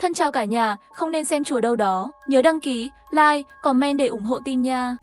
Thân chào cả nhà, không nên xem chùa đâu đó. Nhớ đăng ký, like, comment để ủng hộ team nha.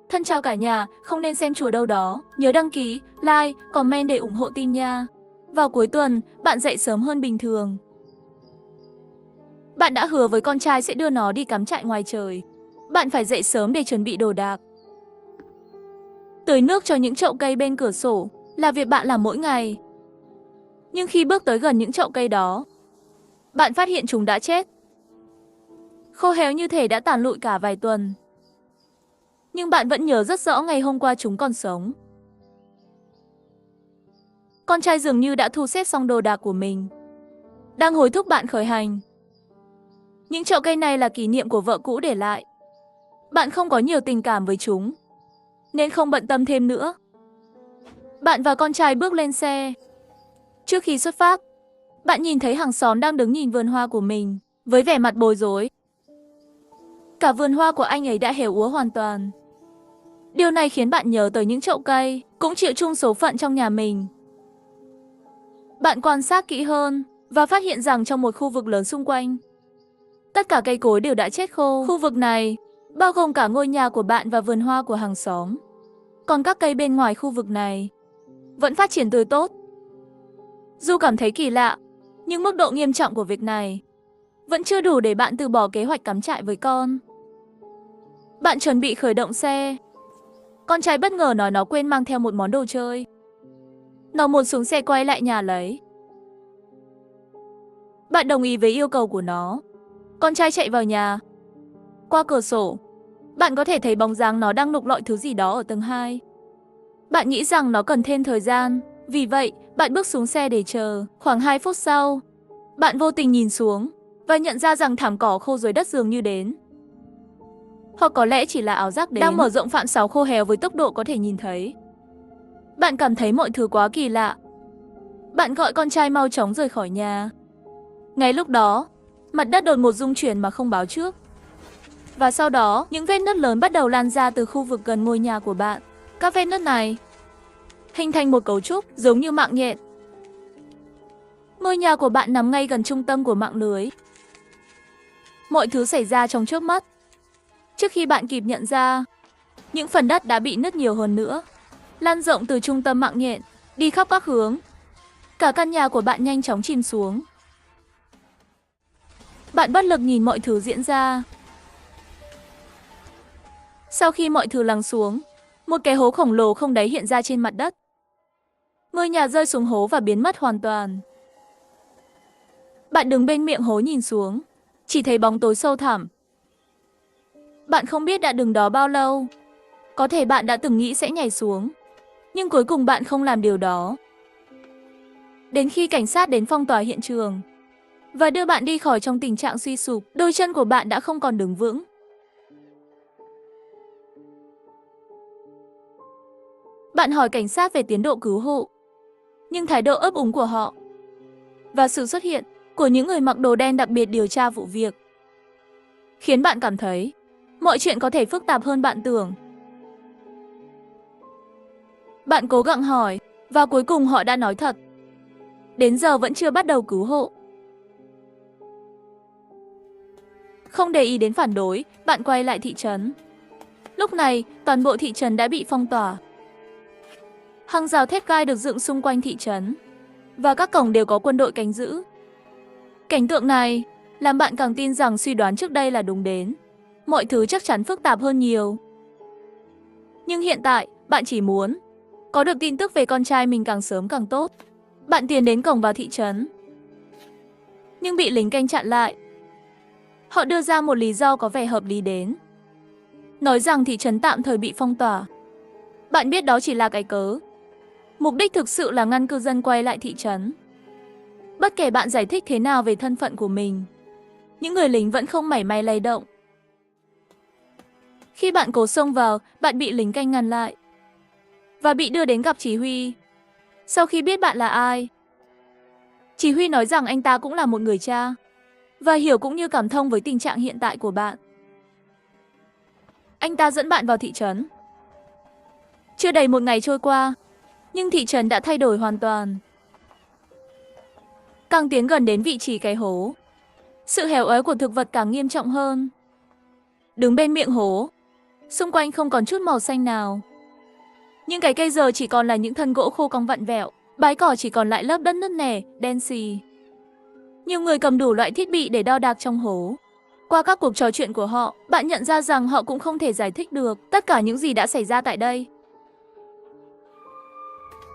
Thân chào cả nhà, không nên xem chùa đâu đó. Nhớ đăng ký, like, comment để ủng hộ team nha. Vào cuối tuần, bạn dậy sớm hơn bình thường. Bạn đã hứa với con trai sẽ đưa nó đi cắm trại ngoài trời. Bạn phải dậy sớm để chuẩn bị đồ đạc. Tưới nước cho những chậu cây bên cửa sổ là việc bạn làm mỗi ngày. Nhưng khi bước tới gần những chậu cây đó, bạn phát hiện chúng đã chết. Khô héo như thể đã tàn lụi cả vài tuần. Nhưng bạn vẫn nhớ rất rõ ngày hôm qua chúng còn sống. Con trai dường như đã thu xếp xong đồ đạc của mình, đang hối thúc bạn khởi hành. Những chậu cây này là kỷ niệm của vợ cũ để lại. Bạn không có nhiều tình cảm với chúng, nên không bận tâm thêm nữa. Bạn và con trai bước lên xe. Trước khi xuất phát, bạn nhìn thấy hàng xóm đang đứng nhìn vườn hoa của mình với vẻ mặt bối rối. Cả vườn hoa của anh ấy đã héo úa hoàn toàn. Điều này khiến bạn nhớ tới những chậu cây cũng chịu chung số phận trong nhà mình. Bạn quan sát kỹ hơn và phát hiện rằng trong một khu vực lớn xung quanh, tất cả cây cối đều đã chết khô. Khu vực này bao gồm cả ngôi nhà của bạn và vườn hoa của hàng xóm. Còn các cây bên ngoài khu vực này vẫn phát triển tươi tốt. Dù cảm thấy kỳ lạ, nhưng mức độ nghiêm trọng của việc này vẫn chưa đủ để bạn từ bỏ kế hoạch cắm trại với con. Bạn chuẩn bị khởi động xe. Con trai bất ngờ nói nó quên mang theo một món đồ chơi. Nó muốn xuống xe quay lại nhà lấy. Bạn đồng ý với yêu cầu của nó. Con trai chạy vào nhà. Qua cửa sổ, bạn có thể thấy bóng dáng nó đang lục lọi thứ gì đó ở tầng 2. Bạn nghĩ rằng nó cần thêm thời gian, vì vậy bạn bước xuống xe để chờ. Khoảng 2 phút sau, bạn vô tình nhìn xuống và nhận ra rằng thảm cỏ khô dưới đất dường như đến. Hoặc có lẽ chỉ là ảo giác đến. Đang mở rộng phạm sáo khô héo với tốc độ có thể nhìn thấy. Bạn cảm thấy mọi thứ quá kỳ lạ. Bạn gọi con trai mau chóng rời khỏi nhà. Ngay lúc đó, mặt đất đột ngột rung chuyển mà không báo trước. Và sau đó, những vết nứt lớn bắt đầu lan ra từ khu vực gần ngôi nhà của bạn. Các vết nứt này hình thành một cấu trúc giống như mạng nhện. Ngôi nhà của bạn nằm ngay gần trung tâm của mạng lưới. Mọi thứ xảy ra trong chớp mắt. Trước khi bạn kịp nhận ra, những phần đất đã bị nứt nhiều hơn nữa, lan rộng từ trung tâm mạng nhện, đi khắp các hướng. Cả căn nhà của bạn nhanh chóng chìm xuống. Bạn bất lực nhìn mọi thứ diễn ra. Sau khi mọi thứ lắng xuống, một cái hố khổng lồ không đáy hiện ra trên mặt đất. Ngôi nhà rơi xuống hố và biến mất hoàn toàn. Bạn đứng bên miệng hố nhìn xuống, chỉ thấy bóng tối sâu thẳm. Bạn không biết đã đứng đó bao lâu. Có thể bạn đã từng nghĩ sẽ nhảy xuống, nhưng cuối cùng bạn không làm điều đó. Đến khi cảnh sát đến phong tỏa hiện trường và đưa bạn đi khỏi trong tình trạng suy sụp, đôi chân của bạn đã không còn đứng vững. Bạn hỏi cảnh sát về tiến độ cứu hộ, nhưng thái độ ấp úng của họ và sự xuất hiện của những người mặc đồ đen đặc biệt điều tra vụ việc khiến bạn cảm thấy mọi chuyện có thể phức tạp hơn bạn tưởng. Bạn cố gắng hỏi và cuối cùng họ đã nói thật. Đến giờ vẫn chưa bắt đầu cứu hộ. Không để ý đến phản đối, bạn quay lại thị trấn. Lúc này, toàn bộ thị trấn đã bị phong tỏa. Hàng rào thép gai được dựng xung quanh thị trấn và các cổng đều có quân đội canh giữ. Cảnh tượng này làm bạn càng tin rằng suy đoán trước đây là đúng đến. Mọi thứ chắc chắn phức tạp hơn nhiều. Nhưng hiện tại, bạn chỉ muốn có được tin tức về con trai mình càng sớm càng tốt. Bạn tiến đến cổng vào thị trấn, nhưng bị lính canh chặn lại. Họ đưa ra một lý do có vẻ hợp lý đến, nói rằng thị trấn tạm thời bị phong tỏa. Bạn biết đó chỉ là cái cớ. Mục đích thực sự là ngăn cư dân quay lại thị trấn. Bất kể bạn giải thích thế nào về thân phận của mình, những người lính vẫn không mảy may lay động. Khi bạn cố xông vào, bạn bị lính canh ngăn lại và bị đưa đến gặp chỉ huy. Sau khi biết bạn là ai, chỉ huy nói rằng anh ta cũng là một người cha và hiểu cũng như cảm thông với tình trạng hiện tại của bạn. Anh ta dẫn bạn vào thị trấn. Chưa đầy một ngày trôi qua, nhưng thị trấn đã thay đổi hoàn toàn. Càng tiến gần đến vị trí cái hố, sự héo úa của thực vật càng nghiêm trọng hơn. Đứng bên miệng hố, Xung quanh không còn chút màu xanh nào. Những cái cây giờ chỉ còn là những thân gỗ khô cong vặn vẹo, bãi cỏ chỉ còn lại lớp đất nứt nẻ, đen xì. Nhiều người cầm đủ loại thiết bị để đo đạc trong hố. Qua các cuộc trò chuyện của họ, bạn nhận ra rằng họ cũng không thể giải thích được tất cả những gì đã xảy ra tại đây.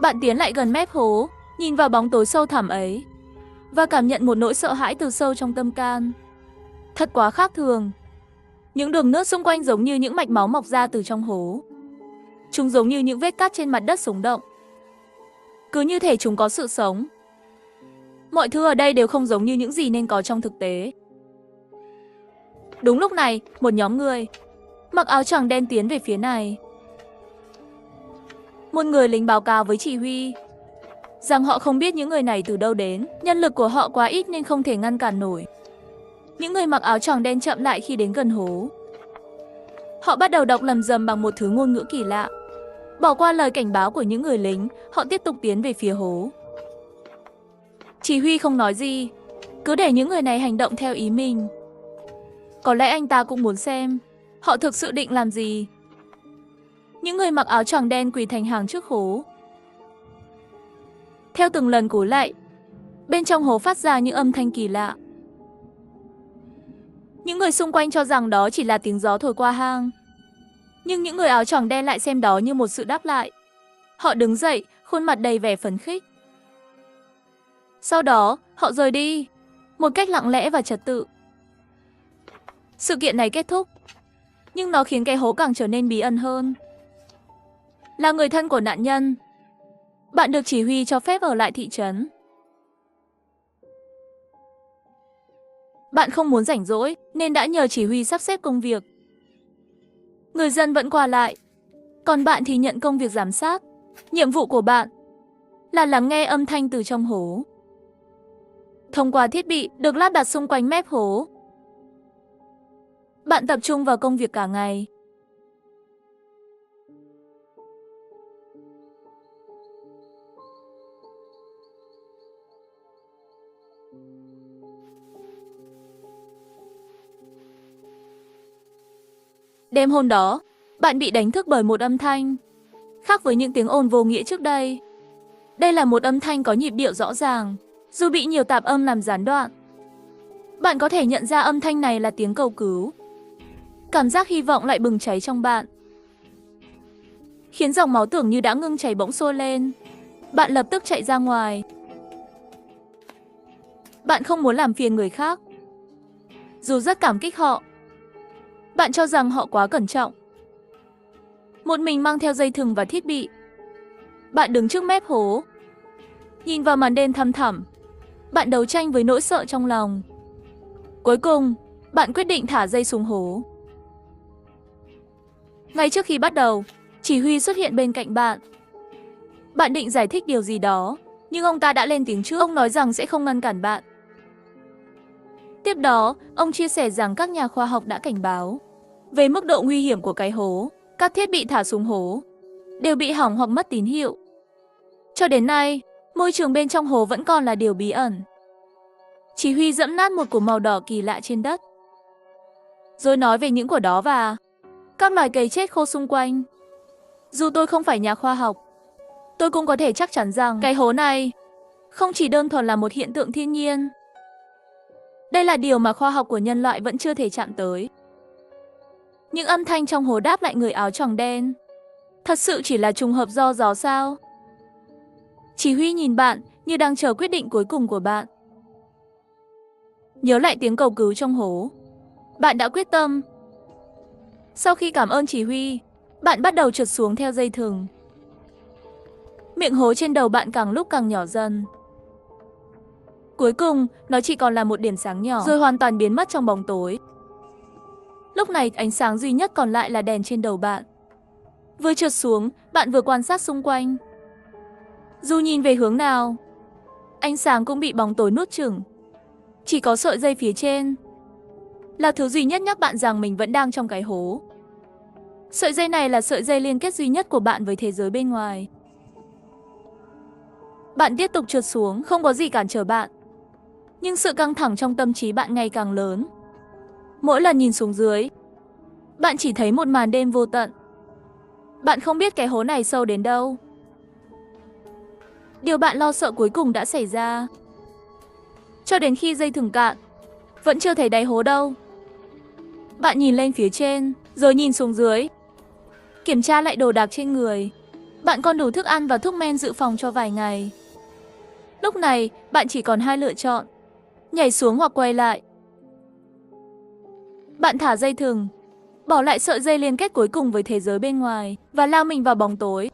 Bạn tiến lại gần mép hố, nhìn vào bóng tối sâu thẳm ấy, và cảm nhận một nỗi sợ hãi từ sâu trong tâm can. Thật quá khác thường. Những đường nước xung quanh giống như những mạch máu mọc ra từ trong hố. Chúng giống như những vết cắt trên mặt đất sống động. Cứ như thể chúng có sự sống. Mọi thứ ở đây đều không giống như những gì nên có trong thực tế. Đúng lúc này, một nhóm người mặc áo choàng đen tiến về phía này. Một người lính báo cáo với chỉ huy rằng họ không biết những người này từ đâu đến, nhân lực của họ quá ít nên không thể ngăn cản nổi. Những người mặc áo choàng đen chậm lại khi đến gần hố. Họ bắt đầu đọc lầm rầm bằng một thứ ngôn ngữ kỳ lạ. Bỏ qua lời cảnh báo của những người lính, họ tiếp tục tiến về phía hố. Chỉ huy không nói gì, cứ để những người này hành động theo ý mình. Có lẽ anh ta cũng muốn xem họ thực sự định làm gì. Những người mặc áo choàng đen quỳ thành hàng trước hố. Theo từng lần cúi lạy, bên trong hố phát ra những âm thanh kỳ lạ. Những người xung quanh cho rằng đó chỉ là tiếng gió thổi qua hang. Nhưng những người áo choàng đen lại xem đó như một sự đáp lại. Họ đứng dậy, khuôn mặt đầy vẻ phấn khích. Sau đó, họ rời đi, một cách lặng lẽ và trật tự. Sự kiện này kết thúc, nhưng nó khiến cái hố càng trở nên bí ẩn hơn. Là người thân của nạn nhân, bạn được chỉ huy cho phép ở lại thị trấn. Bạn không muốn rảnh rỗi nên đã nhờ chỉ huy sắp xếp công việc. Người dân vẫn qua lại, còn bạn thì nhận công việc giám sát. Nhiệm vụ của bạn là lắng nghe âm thanh từ trong hố. Thông qua thiết bị được lắp đặt xung quanh mép hố, bạn tập trung vào công việc cả ngày. Đêm hôm đó, bạn bị đánh thức bởi một âm thanh, khác với những tiếng ồn vô nghĩa trước đây. Đây là một âm thanh có nhịp điệu rõ ràng, dù bị nhiều tạp âm làm gián đoạn. Bạn có thể nhận ra âm thanh này là tiếng cầu cứu. Cảm giác hy vọng lại bừng cháy trong bạn, khiến dòng máu tưởng như đã ngưng chảy bỗng sôi lên. Bạn lập tức chạy ra ngoài. Bạn không muốn làm phiền người khác, dù rất cảm kích họ. Bạn cho rằng họ quá cẩn trọng. Một mình mang theo dây thừng và thiết bị, bạn đứng trước mép hố, nhìn vào màn đêm thăm thẳm. Bạn đấu tranh với nỗi sợ trong lòng. Cuối cùng, bạn quyết định thả dây xuống hố. Ngay trước khi bắt đầu, chỉ huy xuất hiện bên cạnh bạn. Bạn định giải thích điều gì đó, nhưng ông ta đã lên tiếng trước. Ông nói rằng sẽ không ngăn cản bạn. Tiếp đó, ông chia sẻ rằng các nhà khoa học đã cảnh báo về mức độ nguy hiểm của cái hố. Các thiết bị thả xuống hố đều bị hỏng hoặc mất tín hiệu. Cho đến nay, môi trường bên trong hố vẫn còn là điều bí ẩn. Chỉ huy dẫm nát một cục màu đỏ kỳ lạ trên đất, rồi nói về những của đó và các loài cây chết khô xung quanh. Dù tôi không phải nhà khoa học, tôi cũng có thể chắc chắn rằng cái hố này không chỉ đơn thuần là một hiện tượng thiên nhiên. Đây là điều mà khoa học của nhân loại vẫn chưa thể chạm tới. Những âm thanh trong hố đáp lại người áo choàng đen. Thật sự chỉ là trùng hợp do gió sao? Chỉ huy nhìn bạn như đang chờ quyết định cuối cùng của bạn. Nhớ lại tiếng cầu cứu trong hố, bạn đã quyết tâm. Sau khi cảm ơn chỉ huy, bạn bắt đầu trượt xuống theo dây thừng. Miệng hố trên đầu bạn càng lúc càng nhỏ dần. Cuối cùng, nó chỉ còn là một điểm sáng nhỏ, rồi hoàn toàn biến mất trong bóng tối. Lúc này, ánh sáng duy nhất còn lại là đèn trên đầu bạn. Vừa trượt xuống, bạn vừa quan sát xung quanh. Dù nhìn về hướng nào, ánh sáng cũng bị bóng tối nuốt chửng. Chỉ có sợi dây phía trên là thứ duy nhất nhắc bạn rằng mình vẫn đang trong cái hố. Sợi dây này là sợi dây liên kết duy nhất của bạn với thế giới bên ngoài. Bạn tiếp tục trượt xuống, không có gì cản trở bạn. Nhưng sự căng thẳng trong tâm trí bạn ngày càng lớn. Mỗi lần nhìn xuống dưới, Bạn chỉ thấy một màn đêm vô tận. Bạn không biết cái hố này sâu đến đâu. Điều bạn lo sợ cuối cùng đã xảy ra. Cho đến khi dây thừng cạn, vẫn chưa thấy đáy hố đâu. Bạn nhìn lên phía trên, rồi nhìn xuống dưới. Kiểm tra lại đồ đạc trên người. Bạn còn đủ thức ăn và thuốc men dự phòng cho vài ngày. Lúc này, bạn chỉ còn hai lựa chọn: nhảy xuống hoặc quay lại. Bạn thả dây thừng, bỏ lại sợi dây liên kết cuối cùng với thế giới bên ngoài và lao mình vào bóng tối.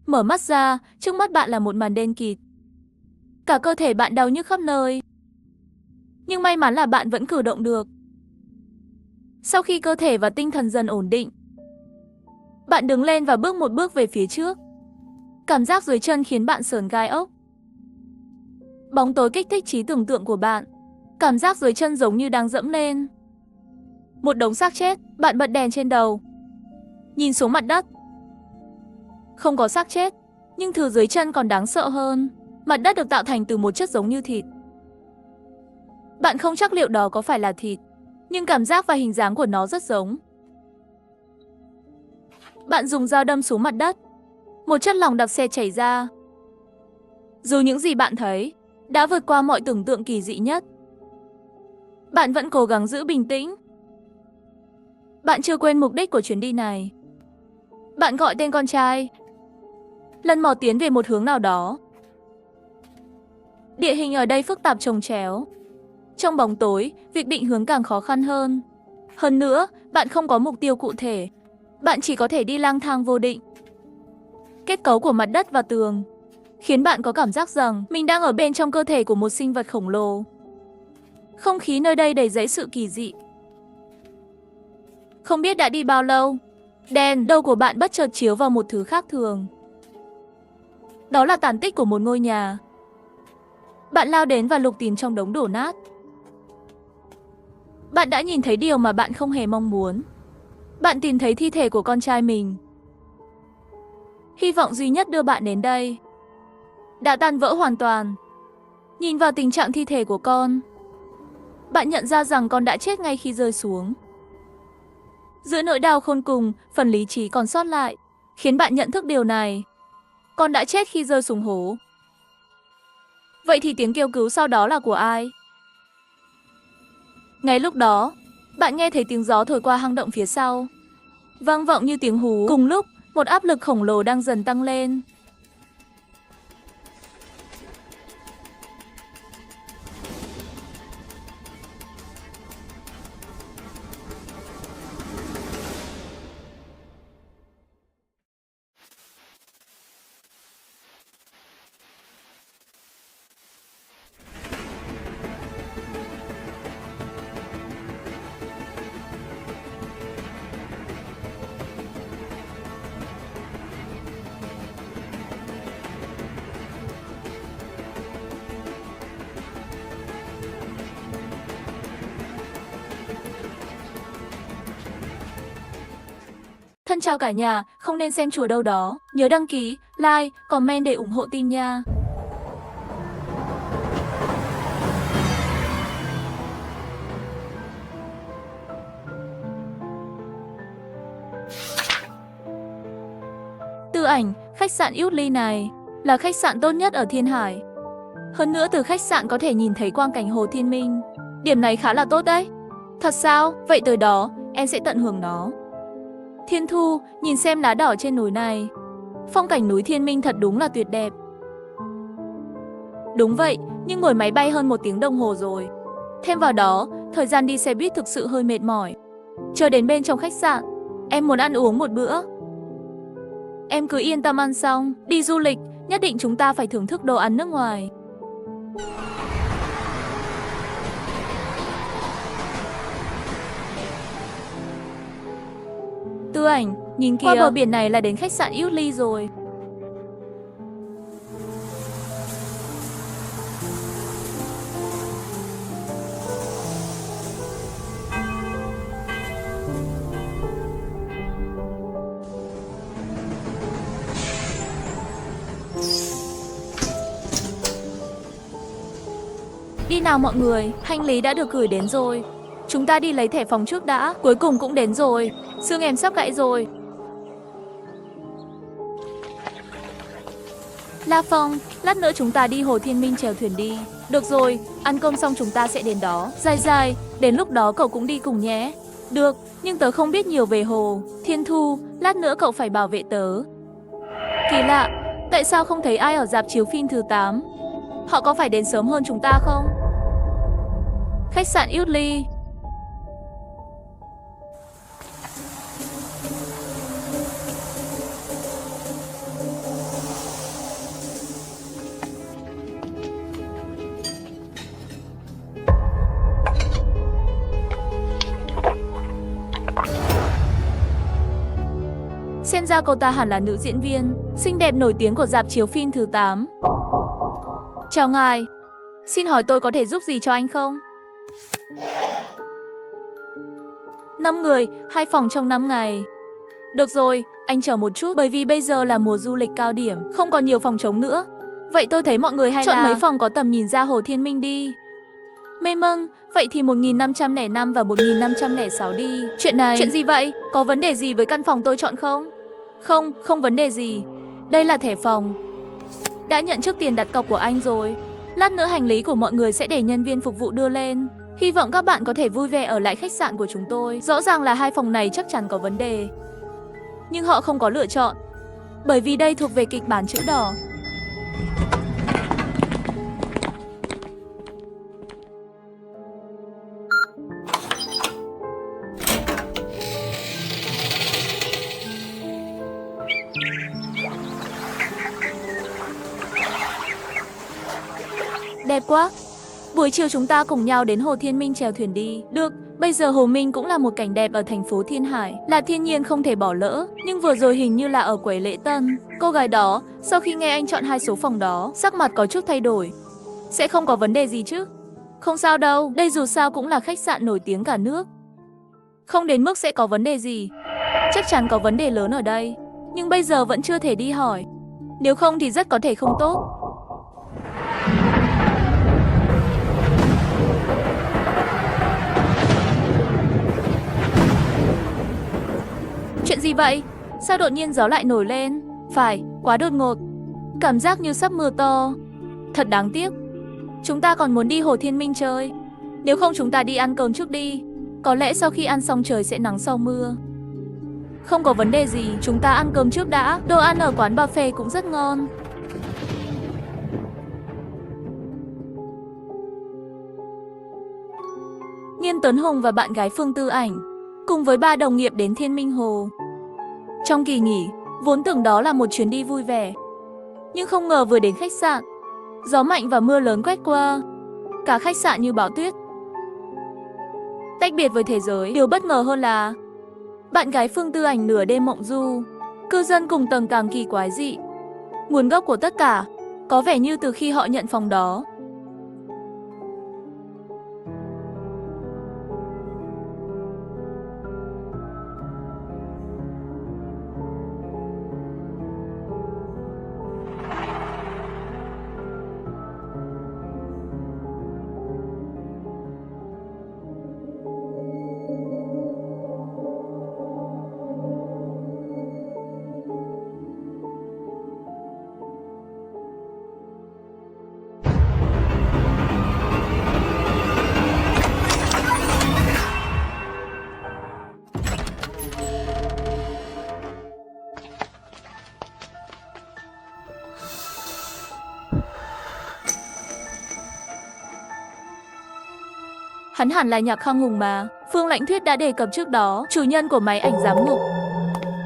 Mở mắt ra, trước mắt bạn là một màn đen kịt. Cả cơ thể bạn đau nhức khắp nơi. Nhưng may mắn là bạn vẫn cử động được. Sau khi cơ thể và tinh thần dần ổn định, bạn đứng lên và bước một bước về phía trước. Cảm giác dưới chân khiến bạn sởn gai ốc. Bóng tối kích thích trí tưởng tượng của bạn. Cảm giác dưới chân giống như đang dẫm lên một đống xác chết. Bạn bật đèn trên đầu, nhìn xuống mặt đất. Không có xác chết, nhưng thứ dưới chân còn đáng sợ hơn. Mặt đất được tạo thành từ một chất giống như thịt. Bạn không chắc liệu đó có phải là thịt, nhưng cảm giác và hình dáng của nó rất giống. Bạn dùng dao đâm xuống mặt đất. Một chất lỏng đặc sệt chảy ra. Dù những gì bạn thấy đã vượt qua mọi tưởng tượng kỳ dị nhất, bạn vẫn cố gắng giữ bình tĩnh. Bạn chưa quên mục đích của chuyến đi này. Bạn gọi tên con trai, lần mò tiến về một hướng nào đó. Địa hình ở đây phức tạp chồng chéo. Trong bóng tối, việc định hướng càng khó khăn hơn. Hơn nữa, bạn không có mục tiêu cụ thể. Bạn chỉ có thể đi lang thang vô định. Kết cấu của mặt đất và tường khiến bạn có cảm giác rằng mình đang ở bên trong cơ thể của một sinh vật khổng lồ. Không khí nơi đây đầy dẫy sự kỳ dị. Không biết đã đi bao lâu, đèn đầu của bạn bất chợt chiếu vào một thứ khác thường. Đó là tàn tích của một ngôi nhà. Bạn lao đến và lục tìm trong đống đổ nát. Bạn đã nhìn thấy điều mà bạn không hề mong muốn. Bạn tìm thấy thi thể của con trai mình. Hy vọng duy nhất đưa bạn đến đây đã tan vỡ hoàn toàn. Nhìn vào tình trạng thi thể của con, bạn nhận ra rằng con đã chết ngay khi rơi xuống. Giữa nỗi đau khôn cùng, phần lý trí còn sót lại khiến bạn nhận thức điều này. Con đã chết khi rơi xuống hố. Vậy thì tiếng kêu cứu sau đó là của ai? Ngay lúc đó, bạn nghe thấy tiếng gió thổi qua hang động phía sau, vang vọng như tiếng hú. Cùng lúc, một áp lực khổng lồ đang dần tăng lên. Thân chào cả nhà, không nên xem chùa đâu đó. Nhớ đăng ký, like, comment để ủng hộ team nha. Tư ảnh, khách sạn Yutli này là khách sạn tốt nhất ở Thiên Hải. Hơn nữa từ khách sạn có thể nhìn thấy quang cảnh Hồ Thiên Minh. Điểm này khá là tốt đấy. Thật sao? Vậy tới đó, em sẽ tận hưởng nó. Thiên Thu, nhìn xem lá đỏ trên núi này. Phong cảnh núi Thiên Minh thật đúng là tuyệt đẹp. Đúng vậy, nhưng ngồi máy bay hơn 1 tiếng đồng hồ rồi. Thêm vào đó, thời gian đi xe buýt thực sự hơi mệt mỏi. Chờ đến bên trong khách sạn, em muốn ăn uống một bữa. Em cứ yên tâm ăn xong, đi du lịch, nhất định chúng ta phải thưởng thức đồ ăn nước ngoài. Tư ảnh, nhìn kìa, qua bờ biển này là đến khách sạn Yutli rồi. Đi Đi nào mọi người, hành lý đã được gửi đến rồi. Chúng ta đi lấy thẻ phòng trước đã. Cuối cùng cũng đến rồi. Xương em sắp gãy rồi. La Phong, lát nữa chúng ta đi Hồ Thiên Minh chèo thuyền đi. Được rồi, ăn cơm xong chúng ta sẽ đến đó. Dài dài, đến lúc đó cậu cũng đi cùng nhé. Được, nhưng tớ không biết nhiều về Hồ Thiên Thu, lát nữa cậu phải bảo vệ tớ. Kỳ lạ, tại sao không thấy ai ở rạp chiếu phim thứ 8? Họ có phải đến sớm hơn chúng ta không? Khách sạn Yutli. Xem ra cô ta hẳn là nữ diễn viên xinh đẹp nổi tiếng của rạp chiếu phim thứ 8. Chào ngài, xin hỏi tôi có thể giúp gì cho anh không? 5 người, 2 phòng trong 5 ngày. Được rồi, anh chờ một chút bởi vì bây giờ là mùa du lịch cao điểm, không còn nhiều phòng trống nữa. Vậy tôi thấy mọi người hay chọn mấy phòng có tầm nhìn ra Hồ Thiên Minh đi. Mê mâng, vậy thì 1505 và 1506 đi. Chuyện gì vậy? Có vấn đề gì với căn phòng tôi chọn không? Không, không vấn đề gì. Đây là thẻ phòng. Đã nhận trước tiền đặt cọc của anh rồi. Lát nữa hành lý của mọi người sẽ để nhân viên phục vụ đưa lên. Hy vọng các bạn có thể vui vẻ ở lại khách sạn của chúng tôi. Rõ ràng là 2 phòng này chắc chắn có vấn đề. Nhưng họ không có lựa chọn. Bởi vì đây thuộc về kịch bản chữ đỏ. Đẹp quá. Buổi chiều chúng ta cùng nhau đến Hồ Thiên Minh chèo thuyền đi. Được, bây giờ Hồ Minh cũng là một cảnh đẹp ở thành phố Thiên Hải, là thiên nhiên không thể bỏ lỡ. Nhưng vừa rồi hình như là ở quầy lễ tân. Cô gái đó, sau khi nghe anh chọn 2 số phòng đó, sắc mặt có chút thay đổi. Sẽ không có vấn đề gì chứ? Không sao đâu, đây dù sao cũng là khách sạn nổi tiếng cả nước. Không đến mức sẽ có vấn đề gì. Chắc chắn có vấn đề lớn ở đây. Nhưng bây giờ vẫn chưa thể đi hỏi. Nếu không thì rất có thể không tốt. Chuyện gì vậy? Sao đột nhiên gió lại nổi lên? Phải, quá đột ngột. Cảm giác như sắp mưa to. Thật đáng tiếc. Chúng ta còn muốn đi Hồ Thiên Minh chơi. Nếu không chúng ta đi ăn cơm trước đi. Có lẽ sau khi ăn xong trời sẽ nắng sau mưa. Không có vấn đề gì, chúng ta ăn cơm trước đã. Đồ ăn ở quán buffet cũng rất ngon. Nghiên Tuấn Hùng và bạn gái Phương Tư Ảnh cùng với 3 đồng nghiệp đến Thiên Minh Hồ. Trong kỳ nghỉ, vốn tưởng đó là một chuyến đi vui vẻ. Nhưng không ngờ vừa đến khách sạn, gió mạnh và mưa lớn quét qua. Cả khách sạn như bão tuyết. Tách biệt với thế giới, điều bất ngờ hơn là bạn gái Phương Tư Ảnh nửa đêm mộng du. Cư dân cùng tầng càng kỳ quái dị. Nguồn gốc của tất cả có vẻ như từ khi họ nhận phòng đó. Hắn hẳn là Nhạc Khang Hùng mà. Phương Lãnh Thuyết đã đề cập trước đó, chủ nhân của máy ảnh giám ngục.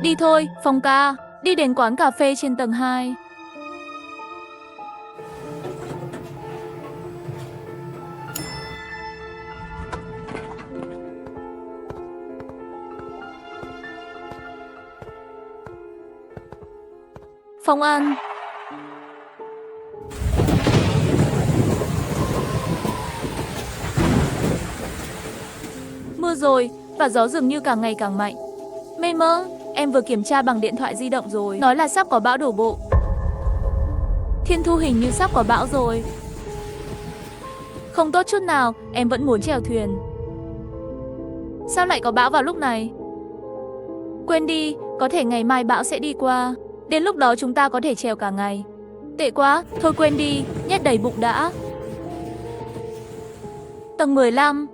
Đi thôi, Phong ca, đi đến quán cà phê trên tầng 2. Phong An. Mưa rồi, và gió dường như càng ngày càng mạnh. Mê mơ, em vừa kiểm tra bằng điện thoại di động rồi, nói là sắp có bão đổ bộ. Thiên Thu hình như sắp có bão rồi. Không tốt chút nào, em vẫn muốn chèo thuyền. Sao lại có bão vào lúc này? Quên đi, có thể ngày mai bão sẽ đi qua. Đến lúc đó chúng ta có thể chèo cả ngày. Tệ quá, thôi quên đi, nhét đầy bụng đã. Tầng 15.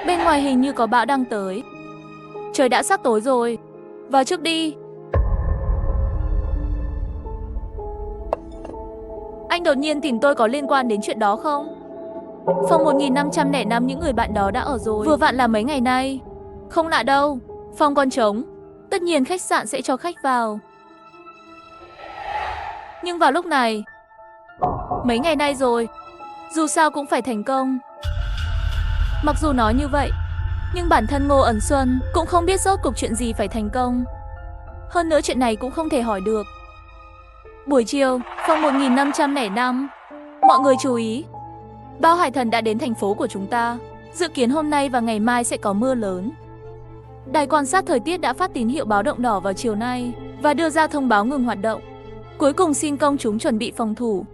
Bên ngoài hình như có bão đang tới. Trời đã sắp tối rồi. Vào trước đi. Anh đột nhiên tìm tôi có liên quan đến chuyện đó không? Phòng 1505 những người bạn đó đã ở rồi. Vừa vặn là mấy ngày nay. Không lạ đâu. Phòng còn trống. Tất nhiên khách sạn sẽ cho khách vào. Nhưng vào lúc này, mấy ngày nay rồi, dù sao cũng phải thành công. Mặc dù nói như vậy, nhưng bản thân Ngô Ẩn Xuân cũng không biết rốt cuộc chuyện gì phải thành công. Hơn nữa chuyện này cũng không thể hỏi được. Buổi chiều, phòng 1505. Mọi người chú ý. Bao hải thần đã đến thành phố của chúng ta. Dự kiến hôm nay và ngày mai sẽ có mưa lớn. Đài quan sát thời tiết đã phát tín hiệu báo động đỏ vào chiều nay và đưa ra thông báo ngừng hoạt động. Cuối cùng xin công chúng chuẩn bị phòng thủ.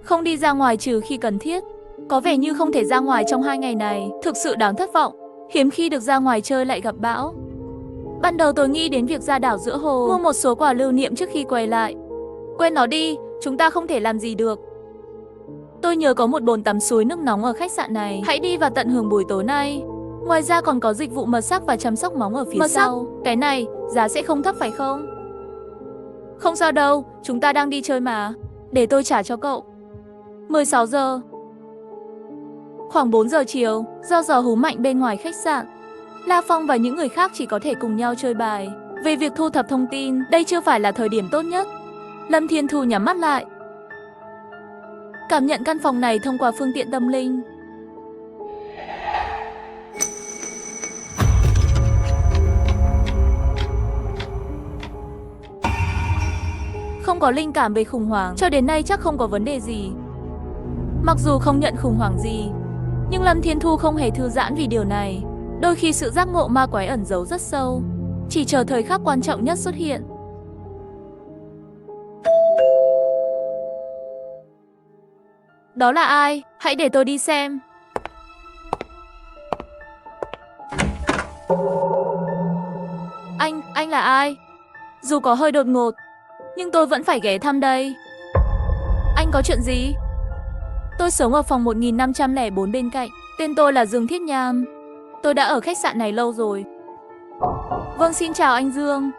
Không đi ra ngoài trừ khi cần thiết. Có vẻ như không thể ra ngoài trong 2 ngày này. Thực sự đáng thất vọng. Hiếm khi được ra ngoài chơi lại gặp bão. Ban đầu tôi nghĩ đến việc ra đảo giữa hồ, mua một số quà lưu niệm trước khi quay lại. Quên nó đi, chúng ta không thể làm gì được. Tôi nhớ có một bồn tắm suối nước nóng ở khách sạn này. Hãy đi và tận hưởng buổi tối nay. Ngoài ra còn có dịch vụ massage và chăm sóc móng ở phía sau. Cái này, giá sẽ không thấp phải không? Không sao đâu, chúng ta đang đi chơi mà. Để tôi trả cho cậu. 16 giờ. Khoảng 4 giờ chiều, do gió hú mạnh bên ngoài khách sạn, La Phong và những người khác chỉ có thể cùng nhau chơi bài. Về việc thu thập thông tin, đây chưa phải là thời điểm tốt nhất. Lâm Thiên Thu nhắm mắt lại, cảm nhận căn phòng này thông qua phương tiện tâm linh. Không có linh cảm về khủng hoảng, cho đến nay chắc không có vấn đề gì. Mặc dù không nhận khủng hoảng gì, nhưng Lâm Thiên Thu không hề thư giãn vì điều này. Đôi khi sự giác ngộ ma quái ẩn giấu rất sâu, chỉ chờ thời khắc quan trọng nhất xuất hiện. Đó là ai? Hãy để tôi đi xem. Anh là ai? Dù có hơi đột ngột, nhưng tôi vẫn phải ghé thăm đây. Anh có chuyện gì? Tôi sống ở phòng 1504 bên cạnh. Tên tôi là Dương Thiết Nham. Tôi đã ở khách sạn này lâu rồi. Vâng, xin chào anh Dương.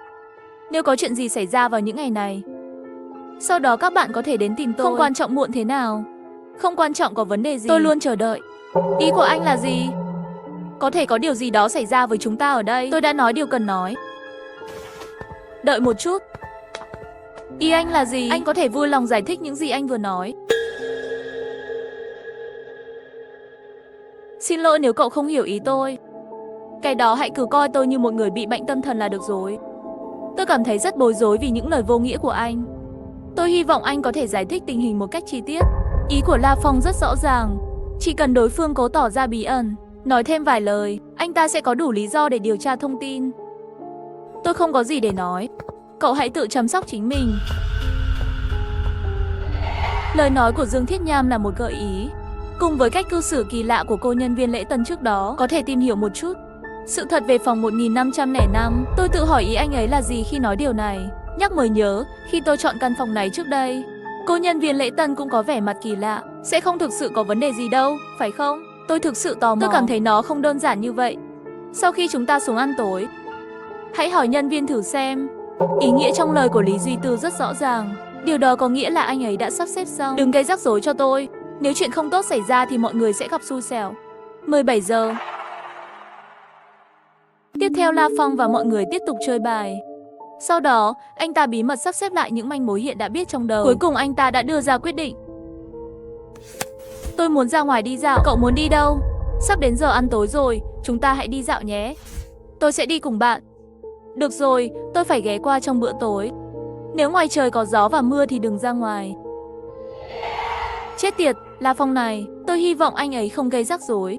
Nếu có chuyện gì xảy ra vào những ngày này, sau đó các bạn có thể đến tìm tôi. Không quan trọng muộn thế nào, không quan trọng có vấn đề gì, tôi luôn chờ đợi. Ý của anh là gì? Có thể có điều gì đó xảy ra với chúng ta ở đây. Tôi đã nói điều cần nói. Đợi một chút. Ý anh là gì? Anh có thể vui lòng giải thích những gì anh vừa nói. Xin lỗi nếu cậu không hiểu ý tôi. Cái đó hãy cứ coi tôi như một người bị bệnh tâm thần là được rồi. Tôi cảm thấy rất bối rối vì những lời vô nghĩa của anh. Tôi hy vọng anh có thể giải thích tình hình một cách chi tiết. Ý của La Phong rất rõ ràng. Chỉ cần đối phương cố tỏ ra bí ẩn, nói thêm vài lời, anh ta sẽ có đủ lý do để điều tra thông tin. Tôi không có gì để nói. Cậu hãy tự chăm sóc chính mình. Lời nói của Dương Thiết Nham là một gợi ý. Cùng với cách cư xử kỳ lạ của cô nhân viên lễ tân trước đó, có thể tìm hiểu một chút sự thật về phòng 1505. Tôi tự hỏi ý anh ấy là gì khi nói điều này. Nhắc mới nhớ, khi tôi chọn căn phòng này trước đây, cô nhân viên lễ tân cũng có vẻ mặt kỳ lạ. Sẽ không thực sự có vấn đề gì đâu, phải không? Tôi thực sự tò mò. Tôi cảm thấy nó không đơn giản như vậy. Sau khi chúng ta xuống ăn tối, hãy hỏi nhân viên thử xem. Ý nghĩa trong lời của Lý Duy Tư rất rõ ràng. Điều đó có nghĩa là anh ấy đã sắp xếp xong. Đừng gây rắc rối cho tôi. Nếu chuyện không tốt xảy ra thì mọi người sẽ gặp xui xẻo. 17 giờ. Tiếp theo La Phong và mọi người tiếp tục chơi bài. Sau đó, anh ta bí mật sắp xếp lại những manh mối hiện đã biết trong đầu. Cuối cùng anh ta đã đưa ra quyết định. Tôi muốn ra ngoài đi dạo. Cậu muốn đi đâu? Sắp đến giờ ăn tối rồi, chúng ta hãy đi dạo nhé. Tôi sẽ đi cùng bạn. Được rồi, tôi phải ghé qua trong bữa tối. Nếu ngoài trời có gió và mưa thì đừng ra ngoài. Chết tiệt, La Phong này, tôi hy vọng anh ấy không gây rắc rối.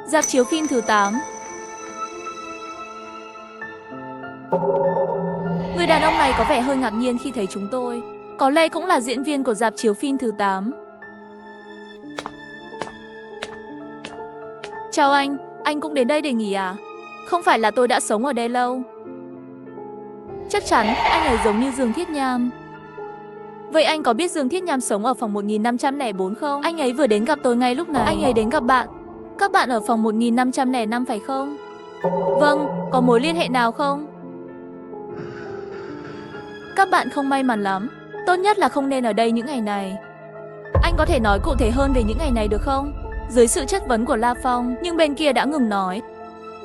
Rạp chiếu phim thứ 8. Người đàn ông này có vẻ hơi ngạc nhiên khi thấy chúng tôi. Có lẽ cũng là diễn viên của rạp chiếu phim thứ 8. Chào anh cũng đến đây để nghỉ à? Không phải là tôi đã sống ở đây lâu. Chắc chắn, anh ấy giống như Dương Thiết Nham. Vậy anh có biết Dương Thiết Nham sống ở phòng 1504 không? Anh ấy vừa đến gặp tôi ngay lúc này. Anh ấy đến gặp bạn. Các bạn ở phòng 1505 phải không? Vâng, có mối liên hệ nào không? Các bạn không may mắn lắm. Tốt nhất là không nên ở đây những ngày này. Anh có thể nói cụ thể hơn về những ngày này được không? Dưới sự chất vấn của La Phong, nhưng bên kia đã ngừng nói.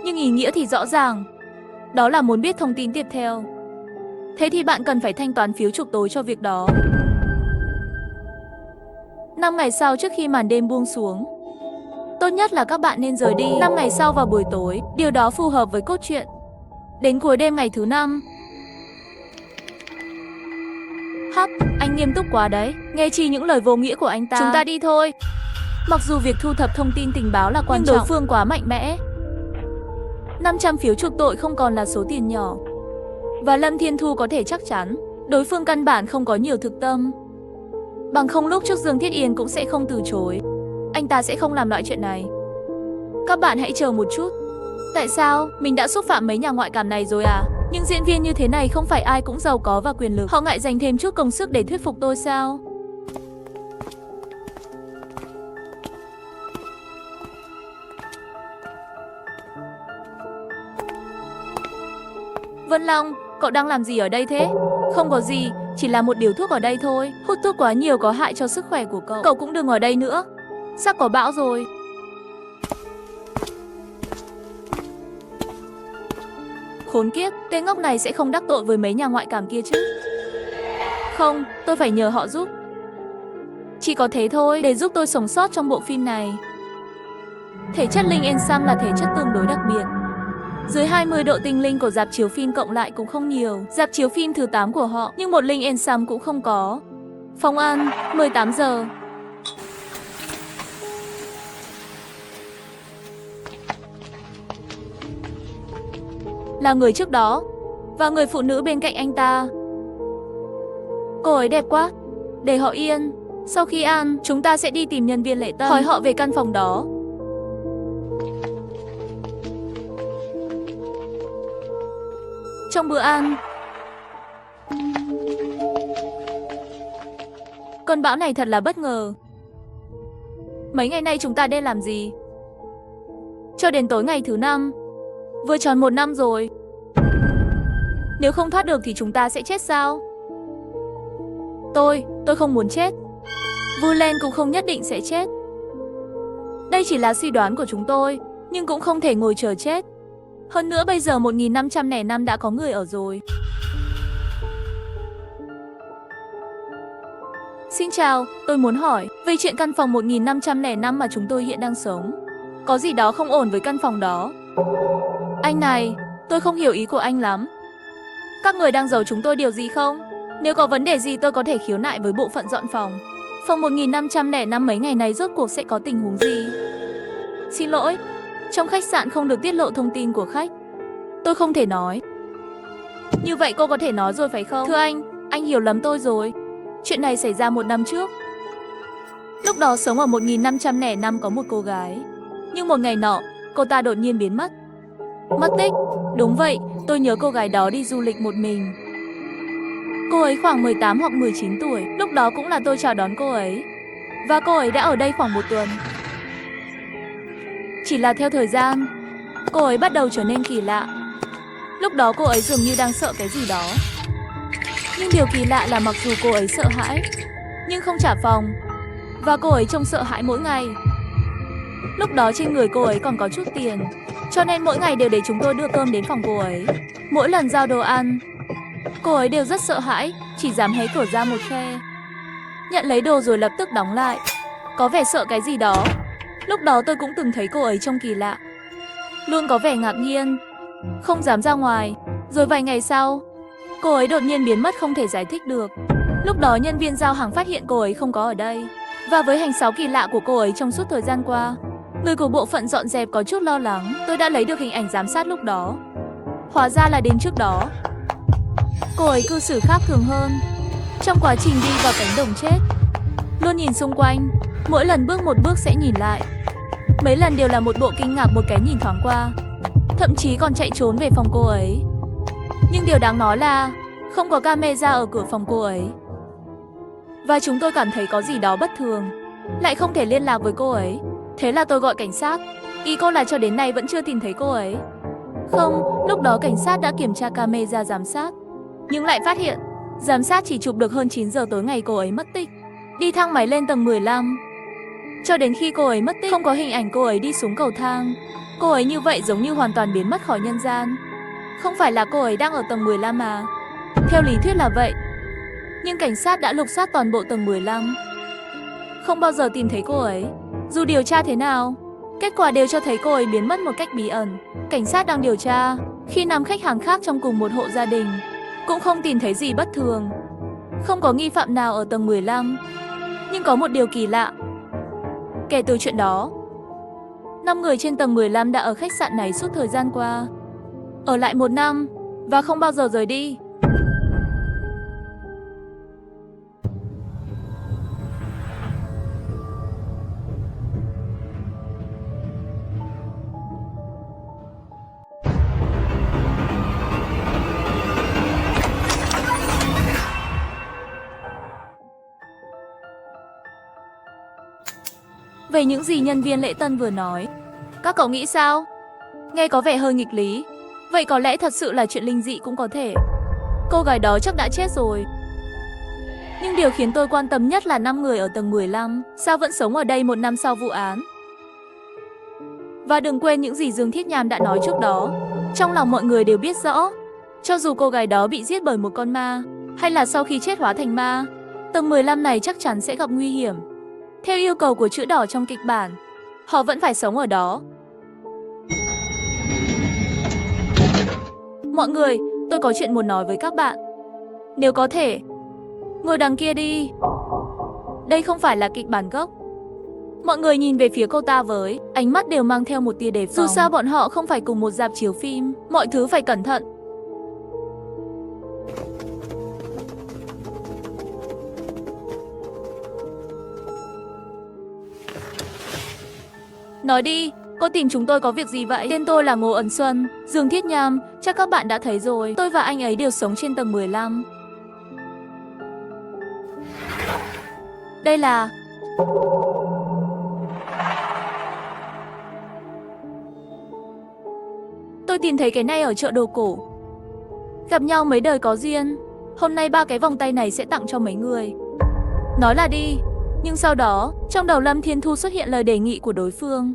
Nhưng ý nghĩa thì rõ ràng. Đó là muốn biết thông tin tiếp theo. Thế thì bạn cần phải thanh toán phiếu chuộc tối cho việc đó. 5 ngày sau trước khi màn đêm buông xuống. Tốt nhất là các bạn nên rời đi 5 ngày sau vào buổi tối. Điều đó phù hợp với cốt truyện. Đến cuối đêm ngày thứ 5. Hắc, anh nghiêm túc quá đấy. Nghe chi những lời vô nghĩa của anh ta. Chúng ta đi thôi. Mặc dù việc thu thập thông tin tình báo là quan trọng, nhưng đối phương quá mạnh mẽ. 500 phiếu chuộc tội không còn là số tiền nhỏ. Và Lâm Thiên Thu có thể chắc chắn đối phương căn bản không có nhiều thực tâm. Bằng không lúc trước Dương Thiết Yên cũng sẽ không từ chối. Anh ta sẽ không làm loại chuyện này. Các bạn hãy chờ một chút. Tại sao? Mình đã xúc phạm mấy nhà ngoại cảm này rồi à? Nhưng diễn viên như thế này không phải ai cũng giàu có và quyền lực. Họ ngại dành thêm chút công sức để thuyết phục tôi sao? Vân Long, cậu đang làm gì ở đây thế? Không có gì, chỉ là một điều thuốc ở đây thôi. Hút thuốc quá nhiều có hại cho sức khỏe của cậu. Cậu cũng đừng ở đây nữa. Sắp có bão rồi. Khốn kiếp, tên ngốc này sẽ không đắc tội với mấy nhà ngoại cảm kia chứ? Không, tôi phải nhờ họ giúp. Chỉ có thế thôi để giúp tôi sống sót trong bộ phim này. Thể chất Linh Ensam là thể chất tương đối đặc biệt. Dưới 20 độ tinh linh của rạp chiếu phim cộng lại cũng không nhiều. Rạp chiếu phim thứ 8 của họ, nhưng một Linh Ensam cũng không có. Phòng ăn, 18 giờ. Là người trước đó và người phụ nữ bên cạnh anh ta. Cô ấy đẹp quá. Để họ yên. Sau khi ăn, chúng ta sẽ đi tìm nhân viên lễ tân, hỏi họ về căn phòng đó. Trong bữa ăn, cơn bão này thật là bất ngờ. Mấy ngày nay chúng ta đang làm gì? Cho đến tối ngày thứ 5. Vừa tròn 1 năm rồi. Nếu không thoát được thì chúng ta sẽ chết sao? Tôi không muốn chết. Vu Len cũng không nhất định sẽ chết. Đây chỉ là suy đoán của chúng tôi, nhưng cũng không thể ngồi chờ chết. Hơn nữa bây giờ 1505 đã có người ở rồi. Xin chào, tôi muốn hỏi về chuyện căn phòng 1505 mà chúng tôi hiện đang sống. Có gì đó không ổn với căn phòng đó. Anh này, tôi không hiểu ý của anh lắm. Các người đang giấu chúng tôi điều gì không? Nếu có vấn đề gì tôi có thể khiếu nại với bộ phận dọn phòng. Phòng 1505 mấy ngày này rốt cuộc sẽ có tình huống gì? Xin lỗi, trong khách sạn không được tiết lộ thông tin của khách. Tôi không thể nói. Như vậy cô có thể nói rồi phải không? Thưa anh hiểu lầm tôi rồi. Chuyện này xảy ra 1 năm trước. Lúc đó sống ở 1505 có một cô gái. Nhưng một ngày nọ, cô ta đột nhiên biến mất. Mất tích? Đúng vậy, tôi nhớ cô gái đó đi du lịch một mình. Cô ấy khoảng 18 hoặc 19 tuổi. Lúc đó cũng là tôi chào đón cô ấy. Và cô ấy đã ở đây khoảng 1 tuần. Chỉ là theo thời gian, cô ấy bắt đầu trở nên kỳ lạ. Lúc đó cô ấy dường như đang sợ cái gì đó. Nhưng điều kỳ lạ là mặc dù cô ấy sợ hãi, nhưng không trả phòng. Và cô ấy trông sợ hãi mỗi ngày. Lúc đó trên người cô ấy còn có chút tiền, cho nên mỗi ngày đều để chúng tôi đưa cơm đến phòng cô ấy. Mỗi lần giao đồ ăn, cô ấy đều rất sợ hãi, chỉ dám hé cửa ra một khe, nhận lấy đồ rồi lập tức đóng lại, có vẻ sợ cái gì đó. Lúc đó tôi cũng từng thấy cô ấy trông kỳ lạ, luôn có vẻ ngạc nhiên, không dám ra ngoài. Rồi vài ngày sau, cô ấy đột nhiên biến mất không thể giải thích được. Lúc đó nhân viên giao hàng phát hiện cô ấy không có ở đây. Và với hành xáo kỳ lạ của cô ấy trong suốt thời gian qua, người của bộ phận dọn dẹp có chút lo lắng. Tôi đã lấy được hình ảnh giám sát lúc đó. Hóa ra là đến trước đó, cô ấy cư xử khác thường hơn. Trong quá trình đi vào cánh đồng chết, luôn nhìn xung quanh, mỗi lần bước một bước sẽ nhìn lại. Mấy lần đều là một bộ kinh ngạc một cái nhìn thoáng qua, thậm chí còn chạy trốn về phòng cô ấy. Nhưng điều đáng nói là không có camera ở cửa phòng cô ấy. Và chúng tôi cảm thấy có gì đó bất thường, lại không thể liên lạc với cô ấy. Thế là tôi gọi cảnh sát. Ý cô là cho đến nay vẫn chưa tìm thấy cô ấy. Không, lúc đó cảnh sát đã kiểm tra camera giám sát, nhưng lại phát hiện giám sát chỉ chụp được hơn 9 giờ tối ngày cô ấy mất tích, đi thang máy lên tầng 15. Cho đến khi cô ấy mất tích, không có hình ảnh cô ấy đi xuống cầu thang. Cô ấy như vậy giống như hoàn toàn biến mất khỏi nhân gian. Không phải là cô ấy đang ở tầng 15 mà. Theo lý thuyết là vậy, nhưng cảnh sát đã lục soát toàn bộ tầng 15, không bao giờ tìm thấy cô ấy. Dù điều tra thế nào, kết quả đều cho thấy cô ấy biến mất một cách bí ẩn. Cảnh sát đang điều tra khi năm khách hàng khác trong cùng một hộ gia đình, cũng không tìm thấy gì bất thường. Không có nghi phạm nào ở tầng 15. Nhưng có một điều kỳ lạ. Kể từ chuyện đó, 5 người trên tầng 15 đã ở khách sạn này suốt thời gian qua, ở lại 1 năm và không bao giờ rời đi. Về những gì nhân viên lễ tân vừa nói, các cậu nghĩ sao? Nghe có vẻ hơi nghịch lý. Vậy có lẽ thật sự là chuyện linh dị cũng có thể. Cô gái đó chắc đã chết rồi. Nhưng điều khiến tôi quan tâm nhất là 5 người ở tầng 15 sao vẫn sống ở đây 1 năm sau vụ án. Và đừng quên những gì Dương Thiết Nham đã nói trước đó. Trong lòng mọi người đều biết rõ, cho dù cô gái đó bị giết bởi một con ma, hay là sau khi chết hóa thành ma, tầng 15 này chắc chắn sẽ gặp nguy hiểm. Theo yêu cầu của chữ đỏ trong kịch bản, họ vẫn phải sống ở đó. Mọi người, tôi có chuyện muốn nói với các bạn. Nếu có thể, ngồi đằng kia đi. Đây không phải là kịch bản gốc. Mọi người nhìn về phía cô ta với ánh mắt đều mang theo một tia đề phòng. Dù sao bọn họ không phải cùng một rạp chiếu phim, mọi thứ phải cẩn thận. Nói đi, cô tìm chúng tôi có việc gì vậy? Tên tôi là Ngô Ẩn Xuân, Dương Thiết Nham, chắc các bạn đã thấy rồi. Tôi và anh ấy đều sống trên tầng 15. Đây là... Tôi tìm thấy cái này ở chợ đồ cổ. Gặp nhau mấy đời có duyên. Hôm nay 3 cái vòng tay này sẽ tặng cho mấy người. Nói là đi. Nhưng sau đó, trong đầu Lâm Thiên Thu xuất hiện lời đề nghị của đối phương.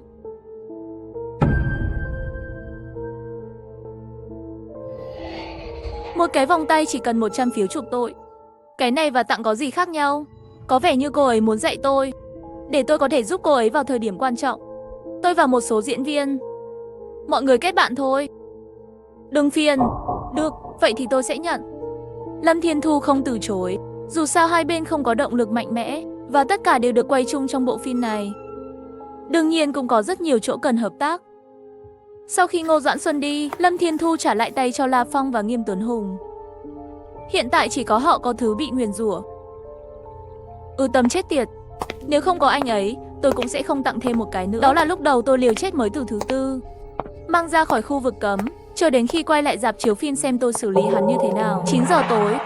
Một cái vòng tay chỉ cần 100 phiếu chuộc tội. Cái này và tặng có gì khác nhau? Có vẻ như cô ấy muốn dạy tôi, để tôi có thể giúp cô ấy vào thời điểm quan trọng. Tôi và một số diễn viên. Mọi người kết bạn thôi. Đừng phiền. Được, vậy thì tôi sẽ nhận. Lâm Thiên Thu không từ chối. Dù sao hai bên không có động lực mạnh mẽ, và tất cả đều được quay chung trong bộ phim này. Đương nhiên cũng có rất nhiều chỗ cần hợp tác. Sau khi Ngô Doãn Xuân đi, Lâm Thiên Thu trả lại tay cho La Phong và Nghiêm Tuấn Hùng. Hiện tại chỉ có họ có thứ bị nguyền rủa. Tầm chết tiệt. Nếu không có anh ấy, tôi cũng sẽ không tặng thêm một cái nữa. Đó là lúc đầu tôi liều chết mới từ thứ tư, mang ra khỏi khu vực cấm, chờ đến khi quay lại rạp chiếu phim xem tôi xử lý hắn như thế nào. 9 giờ tối.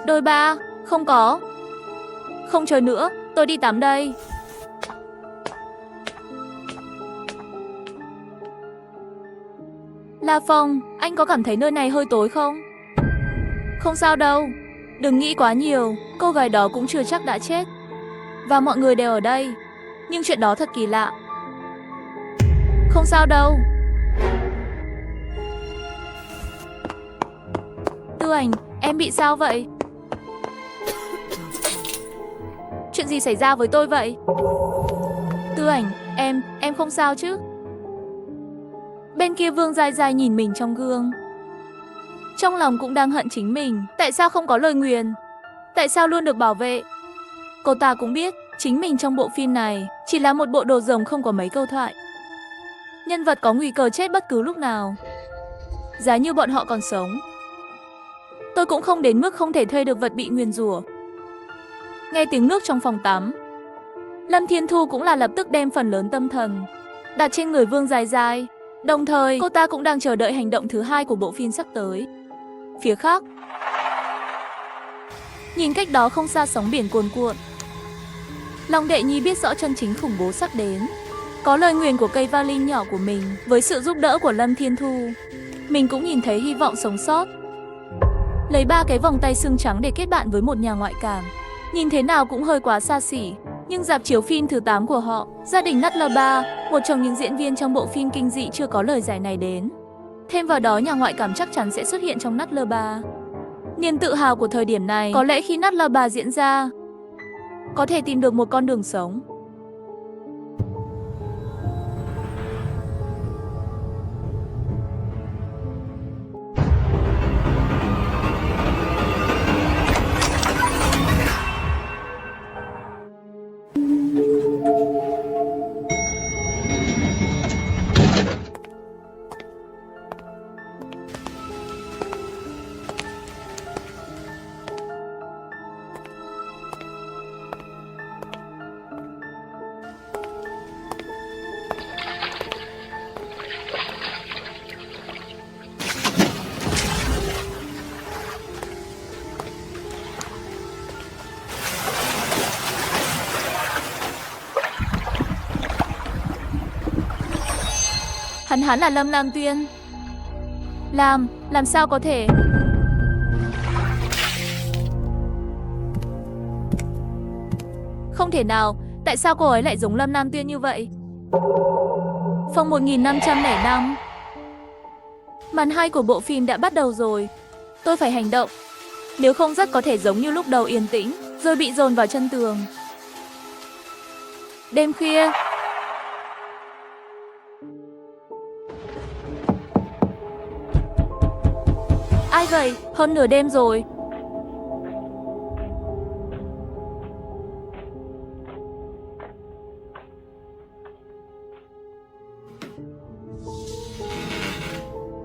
Đôi ba, không có. Không chờ nữa, tôi đi tắm đây. La Phong, anh có cảm thấy nơi này hơi tối không? Không sao đâu, đừng nghĩ quá nhiều, cô gái đó cũng chưa chắc đã chết. Và mọi người đều ở đây, nhưng chuyện đó thật kỳ lạ. Không sao đâu. Tư Ảnh, em bị sao vậy? Chuyện gì xảy ra với tôi vậy? Tư Ảnh, em không sao chứ? Bên kia Vương Giai Giai nhìn mình trong gương. Trong lòng cũng đang hận chính mình. Tại sao không có lời nguyền? Tại sao luôn được bảo vệ? Cô ta cũng biết chính mình trong bộ phim này chỉ là một bộ đồ rồng không có mấy câu thoại. Nhân vật có nguy cơ chết bất cứ lúc nào. Giá như bọn họ còn sống, tôi cũng không đến mức không thể thuê được vật bị nguyền rủa. Nghe tiếng nước trong phòng tắm, Lâm Thiên Thu cũng là lập tức đem phần lớn tâm thần đặt trên người Vương Giai Giai. Đồng thời, cô ta cũng đang chờ đợi hành động thứ hai của bộ phim sắp tới. Phía khác, nhìn cách đó không xa sóng biển cuồn cuộn, Long Đệ Nhi biết rõ chân chính khủng bố sắp đến. Có lời nguyền của cây violin nhỏ của mình, với sự giúp đỡ của Lâm Thiên Thu, mình cũng nhìn thấy hy vọng sống sót. Lấy 3 cái vòng tay xương trắng để kết bạn với một nhà ngoại cảm, nhìn thế nào cũng hơi quá xa xỉ. Nhưng rạp chiếu phim thứ 8 của họ, gia đình Nuttler, một trong những diễn viên trong bộ phim kinh dị chưa có lời giải này đến. Thêm vào đó nhà ngoại cảm chắc chắn sẽ xuất hiện trong Nuttler. Niềm tự hào của thời điểm này, có lẽ khi Nuttler diễn ra, có thể tìm được một con đường sống. Hắn là Lâm Lam Tuyên. Làm sao có thể? Không thể nào, tại sao cô ấy lại giống Lâm Lam Tuyên như vậy? Phòng 1505. Màn 2 của bộ phim đã bắt đầu rồi. Tôi phải hành động, nếu không rất có thể giống như lúc đầu yên tĩnh, rồi bị dồn vào chân tường. Đêm khuya, ai vậy? Hơn nửa đêm rồi.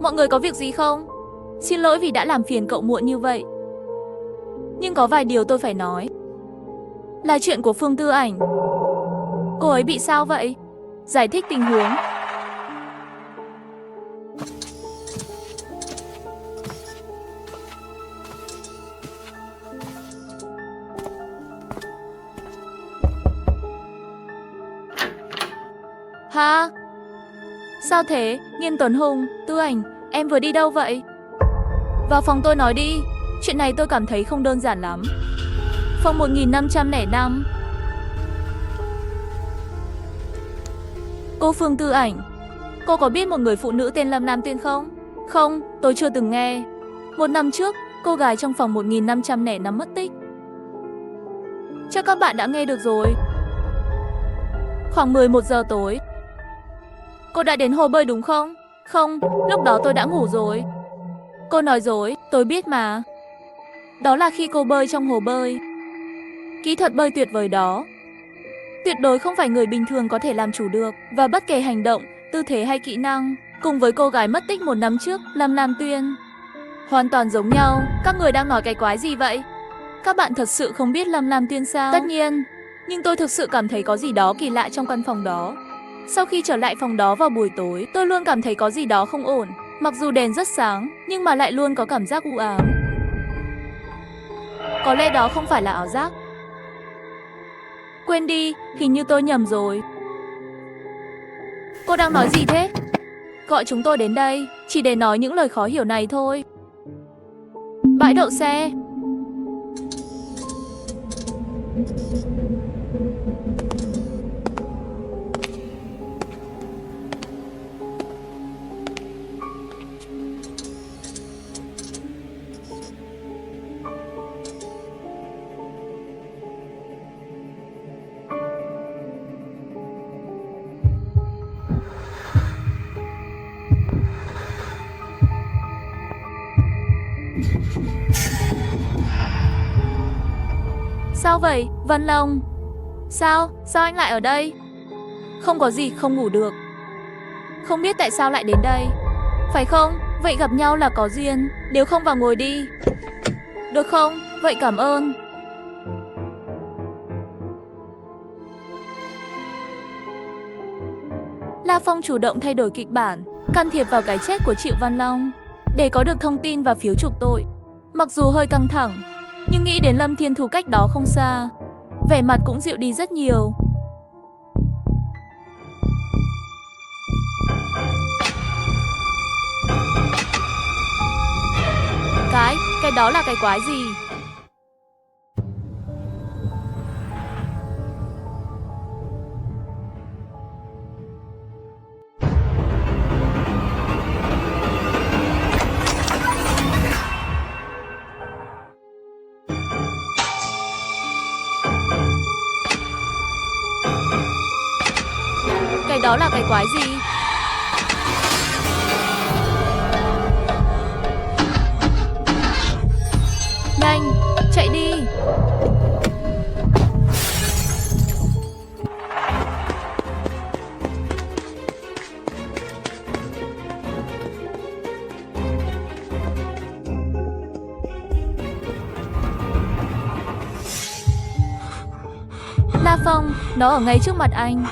Mọi người có việc gì không? Xin lỗi vì đã làm phiền cậu muộn như vậy. Nhưng có vài điều tôi phải nói. Là chuyện của Phương Tư Ảnh. Cô ấy bị sao vậy? Giải thích tình huống. Ha? Sao thế? Nghiêm Tuấn Hùng, Tư Ảnh, em vừa đi đâu vậy? Vào phòng tôi nói đi, chuyện này tôi cảm thấy không đơn giản lắm. Phòng 1505. Cô Phương Tư Ảnh, cô có biết một người phụ nữ tên Lâm Lam Tuyên không? Không, tôi chưa từng nghe. 1 năm trước, cô gái trong phòng 1505 mất tích. Chắc các bạn đã nghe được rồi. Khoảng 11 giờ tối. Cô đã đến hồ bơi đúng không? Không, lúc đó tôi đã ngủ rồi. Cô nói dối, tôi biết mà. Đó là khi cô bơi trong hồ bơi. Kỹ thuật bơi tuyệt vời đó, tuyệt đối không phải người bình thường có thể làm chủ được. Và bất kể hành động, tư thế hay kỹ năng, cùng với cô gái mất tích 1 năm trước, Lâm Lam Tuyên, hoàn toàn giống nhau. Các người đang nói cái quái gì vậy? Các bạn thật sự không biết Lâm Lam Tuyên sao? Tất nhiên, nhưng tôi thực sự cảm thấy có gì đó kỳ lạ trong căn phòng đó. Sau khi trở lại phòng đó vào buổi tối, tôi luôn cảm thấy có gì đó không ổn. Mặc dù đèn rất sáng, nhưng mà lại luôn có cảm giác u ám. Có lẽ đó không phải là ảo giác. Quên đi, hình như tôi nhầm rồi. Cô đang nói gì thế? gọi chúng tôi đến đây chỉ để nói những lời khó hiểu này thôi. Bãi đậu xe. Sao vậy, Vân Long? Sao anh lại ở đây? Không có gì, không ngủ được. Không biết tại sao lại đến đây. Phải không? Vậy gặp nhau là có duyên. Nếu không vào ngồi đi. Được không? Vậy cảm ơn. La Phong chủ động thay đổi kịch bản, can thiệp vào cái chết của Triệu Văn Long để có được thông tin và phiếu trục tội. Mặc dù hơi căng thẳng, nhưng nghĩ đến Lâm Thiên Thù cách đó không xa, vẻ mặt cũng dịu đi rất nhiều. Cái đó là cái quái gì? Cái đó là cái quái gì? Nhanh, chạy đi! La Phong, nó ở ngay trước mặt anh.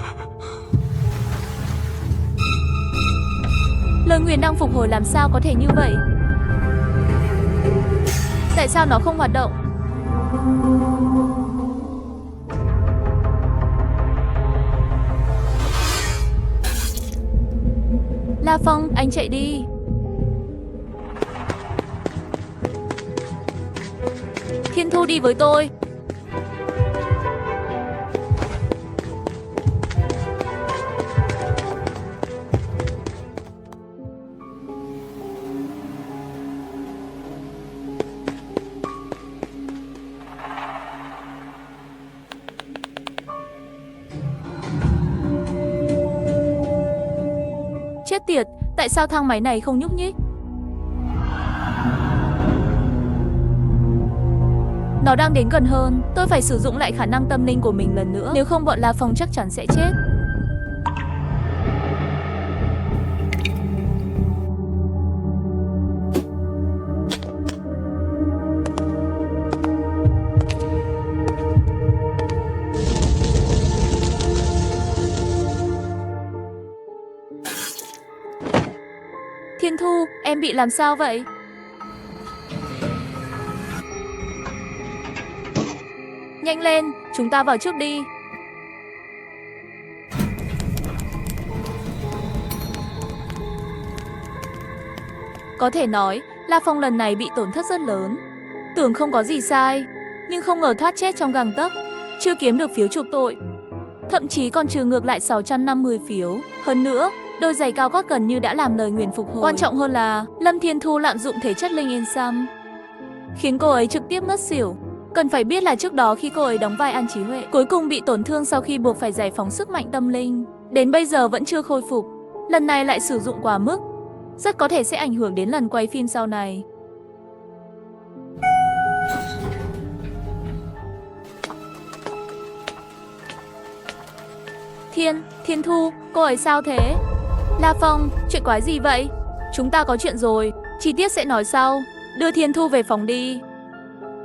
Lời nguyền đang phục hồi làm sao có thể như vậy? Tại sao nó không hoạt động? La Phong, anh chạy đi. Thiên Thu đi với tôi. Chết tiệt, tại sao thang máy này không nhúc nhích? Nó đang đến gần hơn, tôi phải sử dụng lại khả năng tâm linh của mình lần nữa, nếu không bọn La Phong chắc chắn sẽ chết. Thiên Thu, em bị làm sao vậy? Nhanh lên, chúng ta vào trước đi. Có thể nói, La Phong lần này bị tổn thất rất lớn. Tưởng không có gì sai, nhưng không ngờ thoát chết trong gang tấc, chưa kiếm được phiếu chuộc tội. Thậm chí còn trừ ngược lại 650 phiếu. Hơn nữa, đôi giày cao gót gần như đã làm lời nguyền phục hồi. Quan trọng hơn là Lâm Thiên Thu lạm dụng thể chất linh yên xăm, khiến cô ấy trực tiếp ngất xỉu. Cần phải biết là trước đó khi cô ấy đóng vai An Chí Huệ, cuối cùng bị tổn thương sau khi buộc phải giải phóng sức mạnh tâm linh, đến bây giờ vẫn chưa khôi phục. Lần này lại sử dụng quá mức, rất có thể sẽ ảnh hưởng đến lần quay phim sau này. Thiên Thu, cô ấy sao thế? La Phong, chuyện quái gì vậy? Chúng ta có chuyện rồi, chi tiết sẽ nói sau. Đưa Thiên Thu về phòng đi.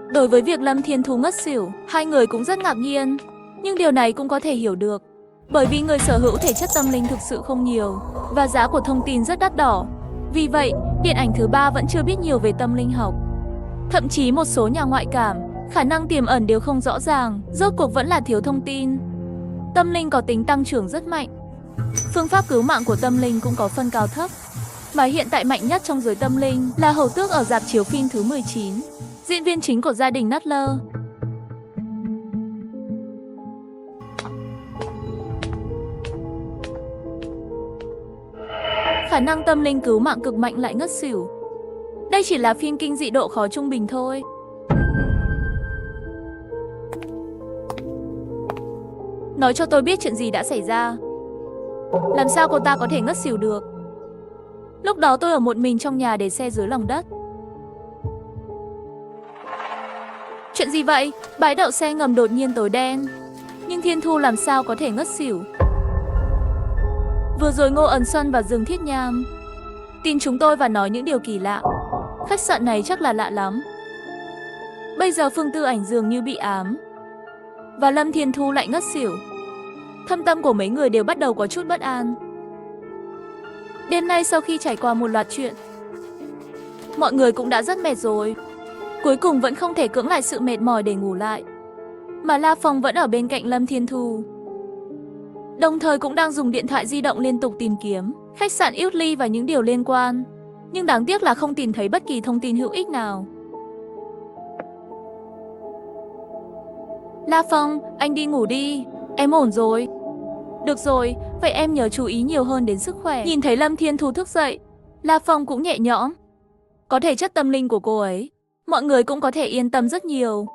Đối với việc Lâm Thiên Thu ngất xỉu, hai người cũng rất ngạc nhiên. Nhưng điều này cũng có thể hiểu được, bởi vì người sở hữu thể chất tâm linh thực sự không nhiều, và giá của thông tin rất đắt đỏ. Vì vậy, điện ảnh thứ 3 vẫn chưa biết nhiều về tâm linh học. Thậm chí một số nhà ngoại cảm, khả năng tiềm ẩn đều không rõ ràng, rốt cuộc vẫn là thiếu thông tin. Tâm linh có tính tăng trưởng rất mạnh. Phương pháp cứu mạng của tâm linh cũng có phân cao thấp, mà hiện tại mạnh nhất trong giới tâm linh là Hầu Tước ở rạp chiếu phim thứ 19, diễn viên chính của gia đình Nuttler. Khả năng tâm linh cứu mạng cực mạnh lại ngất xỉu. Đây chỉ là phim kinh dị độ khó trung bình thôi. Nói cho tôi biết chuyện gì đã xảy ra. Làm sao cô ta có thể ngất xỉu được? Lúc đó tôi ở một mình trong nhà để xe dưới lòng đất. Chuyện gì vậy? Bãi đậu xe ngầm đột nhiên tối đen. Nhưng Thiên Thu làm sao có thể ngất xỉu? Vừa rồi Ngô Ẩn Xuân và Dương Thiết Nham tin chúng tôi và nói những điều kỳ lạ. Khách sạn này chắc là lạ lắm. Bây giờ Phương Tư Ảnh dường như bị ám, và Lâm Thiên Thu lại ngất xỉu. Thâm tâm của mấy người đều bắt đầu có chút bất an. Đêm nay sau khi trải qua một loạt chuyện, mọi người cũng đã rất mệt rồi. Cuối cùng vẫn không thể cưỡng lại sự mệt mỏi để ngủ lại, mà La Phong vẫn ở bên cạnh Lâm Thiên Thu, đồng thời cũng đang dùng điện thoại di động liên tục tìm kiếm khách sạn Utley và những điều liên quan. Nhưng đáng tiếc là không tìm thấy bất kỳ thông tin hữu ích nào. La Phong, anh đi ngủ đi, em ổn rồi. Được rồi, vậy em nhớ chú ý nhiều hơn đến sức khỏe. Nhìn thấy Lâm Thiên Thu thức dậy, La Phong cũng nhẹ nhõm. Có thể chất tâm linh của cô ấy, mọi người cũng có thể yên tâm rất nhiều.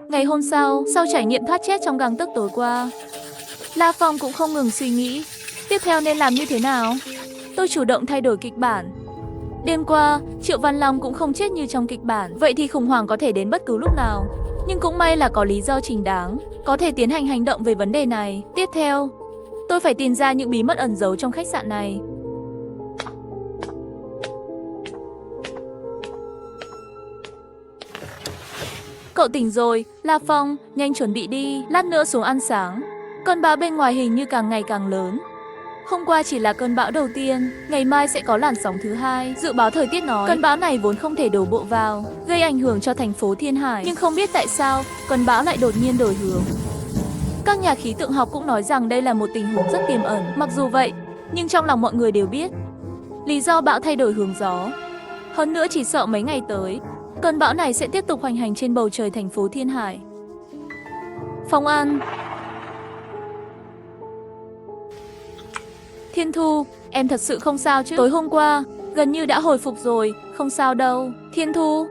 Ngày hôm sau trải nghiệm thoát chết trong gang tấc tối qua, La Phong cũng không ngừng suy nghĩ, tiếp theo nên làm như thế nào? Tôi chủ động thay đổi kịch bản. Đêm qua, Triệu Văn Long cũng không chết như trong kịch bản, vậy thì khủng hoảng có thể đến bất cứ lúc nào. Nhưng cũng may là có lý do chính đáng, có thể tiến hành hành động về vấn đề này. Tiếp theo, tôi phải tìm ra những bí mật ẩn giấu trong khách sạn này. Cậu tỉnh rồi, La Phong, nhanh chuẩn bị đi, lát nữa xuống ăn sáng. Cơn bão bên ngoài hình như càng ngày càng lớn. Hôm qua chỉ là cơn bão đầu tiên, ngày mai sẽ có làn sóng thứ hai. Dự báo thời tiết nói, cơn bão này vốn không thể đổ bộ vào, gây ảnh hưởng cho thành phố Thiên Hải. Nhưng không biết tại sao, cơn bão lại đột nhiên đổi hướng. Các nhà khí tượng học cũng nói rằng đây là một tình huống rất tiềm ẩn. Mặc dù vậy, nhưng trong lòng mọi người đều biết lý do bão thay đổi hướng gió. Hơn nữa chỉ sợ mấy ngày tới, cơn bão này sẽ tiếp tục hoành hành trên bầu trời thành phố Thiên Hải. Phong An. Thiên Thu, em thật sự không sao chứ? Tối hôm qua, gần như đã hồi phục rồi, không sao đâu. Thiên Thu,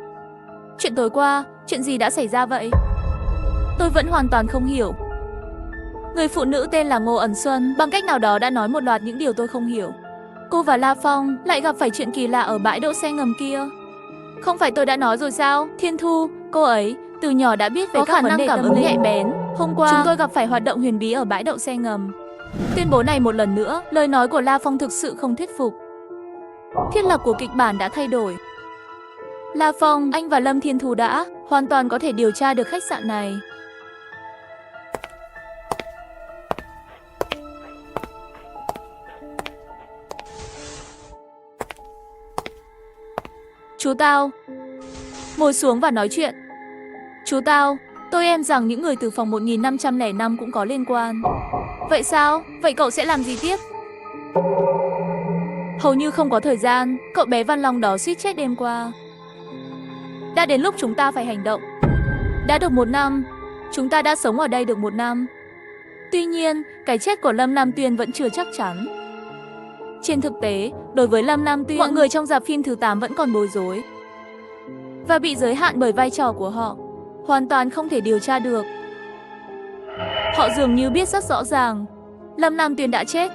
chuyện tối qua, chuyện gì đã xảy ra vậy? Tôi vẫn hoàn toàn không hiểu. Người phụ nữ tên là Ngô Ẩn Xuân bằng cách nào đó đã nói một loạt những điều tôi không hiểu. Cô và La Phong lại gặp phải chuyện kỳ lạ ở bãi đỗ xe ngầm kia. Không phải tôi đã nói rồi sao? Thiên Thu, cô ấy từ nhỏ đã biết về các vấn đề cảm ứng nhạy bén. Hôm qua, chúng tôi gặp phải hoạt động huyền bí ở bãi đậu xe ngầm. Tuyên bố này một lần nữa, lời nói của La Phong thực sự không thuyết phục. Thiết lập của kịch bản đã thay đổi. La Phong, anh và Lâm Thiên Thu đã hoàn toàn có thể điều tra được khách sạn này. Chú Tao, ngồi xuống và nói chuyện. Chú Tao, tôi em rằng những người từ phòng 1505 cũng có liên quan. Vậy sao? Vậy cậu sẽ làm gì tiếp? Hầu như không có thời gian, cậu bé Văn Long đó suýt chết đêm qua. Đã đến lúc chúng ta phải hành động. Đã được 1 năm, chúng ta đã sống ở đây được 1 năm. Tuy nhiên, cái chết của Lâm Nam Tuyên vẫn chưa chắc chắn. Trên thực tế, đối với Lâm Nam Tuyên, mọi người trong rạp phim thứ 8 vẫn còn bối rối và bị giới hạn bởi vai trò của họ, hoàn toàn không thể điều tra được. Họ dường như biết rất rõ ràng Lâm Nam Tuyên đã chết.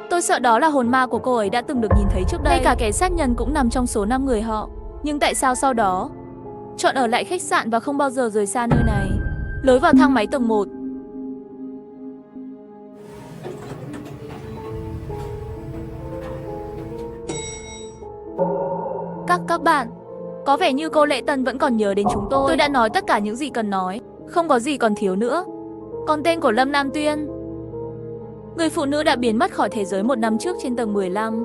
Tôi sợ đó là hồn ma của cô ấy đã từng được nhìn thấy trước đây. Ngay cả kẻ sát nhân cũng nằm trong số 5 người họ. Nhưng tại sao sau đó chọn ở lại khách sạn và không bao giờ rời xa nơi này? Lối vào thang máy tầng 1. Các bạn, có vẻ như cô Lệ Tân vẫn còn nhớ đến chúng tôi. Tôi đã nói tất cả những gì cần nói, không có gì còn thiếu nữa. Còn tên của Lâm Nam Tuyên, Người phụ nữ đã biến mất khỏi thế giới 1 năm trước trên tầng 15.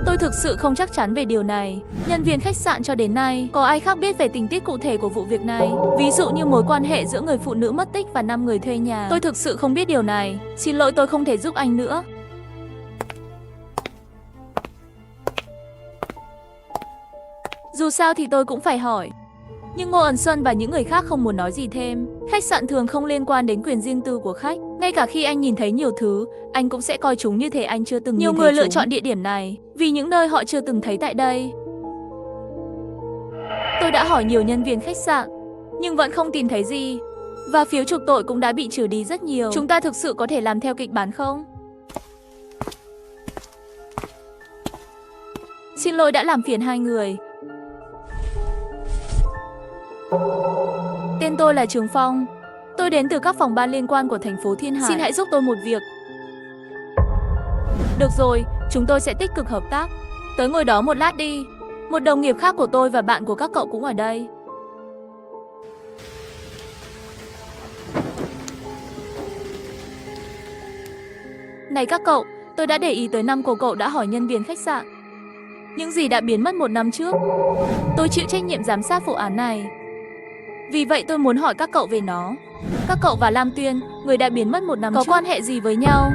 Tôi thực sự không chắc chắn về điều này. Nhân viên khách sạn cho đến nay, có ai khác biết về tình tiết cụ thể của vụ việc này? Ví dụ như mối quan hệ giữa người phụ nữ mất tích và 5 người thuê nhà. Tôi thực sự không biết điều này. Xin lỗi, tôi không thể giúp anh nữa. Dù sao thì tôi cũng phải hỏi. Nhưng Ngô Ẩn Xuân và những người khác không muốn nói gì thêm. Khách sạn thường không liên quan đến quyền riêng tư của khách. Ngay cả khi anh nhìn thấy nhiều thứ, anh cũng sẽ coi chúng như thể anh chưa từng nhìn thấy chúng. Nhiều người lựa chọn địa điểm này vì những nơi họ chưa từng thấy tại đây. Tôi đã hỏi nhiều nhân viên khách sạn, nhưng vẫn không tìm thấy gì. Và phiếu chuộc tội cũng đã bị trừ đi rất nhiều. Chúng ta thực sự có thể làm theo kịch bản không? Xin lỗi đã làm phiền hai người. Tên tôi là Trường Phong. Tôi đến từ các phòng ban liên quan của thành phố Thiên Hải. Xin hãy giúp tôi một việc. Được rồi, chúng tôi sẽ tích cực hợp tác. Tới ngồi đó một lát đi. Một đồng nghiệp khác của tôi và bạn của các cậu cũng ở đây. Này các cậu, tôi đã để ý tới 5 cô cậu đã hỏi nhân viên khách sạn. Những gì đã biến mất 1 năm trước. Tôi chịu trách nhiệm giám sát vụ án này. Vì vậy tôi muốn hỏi các cậu về nó. Các cậu và Lam Tuyên, người đã biến mất 1 năm trước, có quan hệ gì với nhau?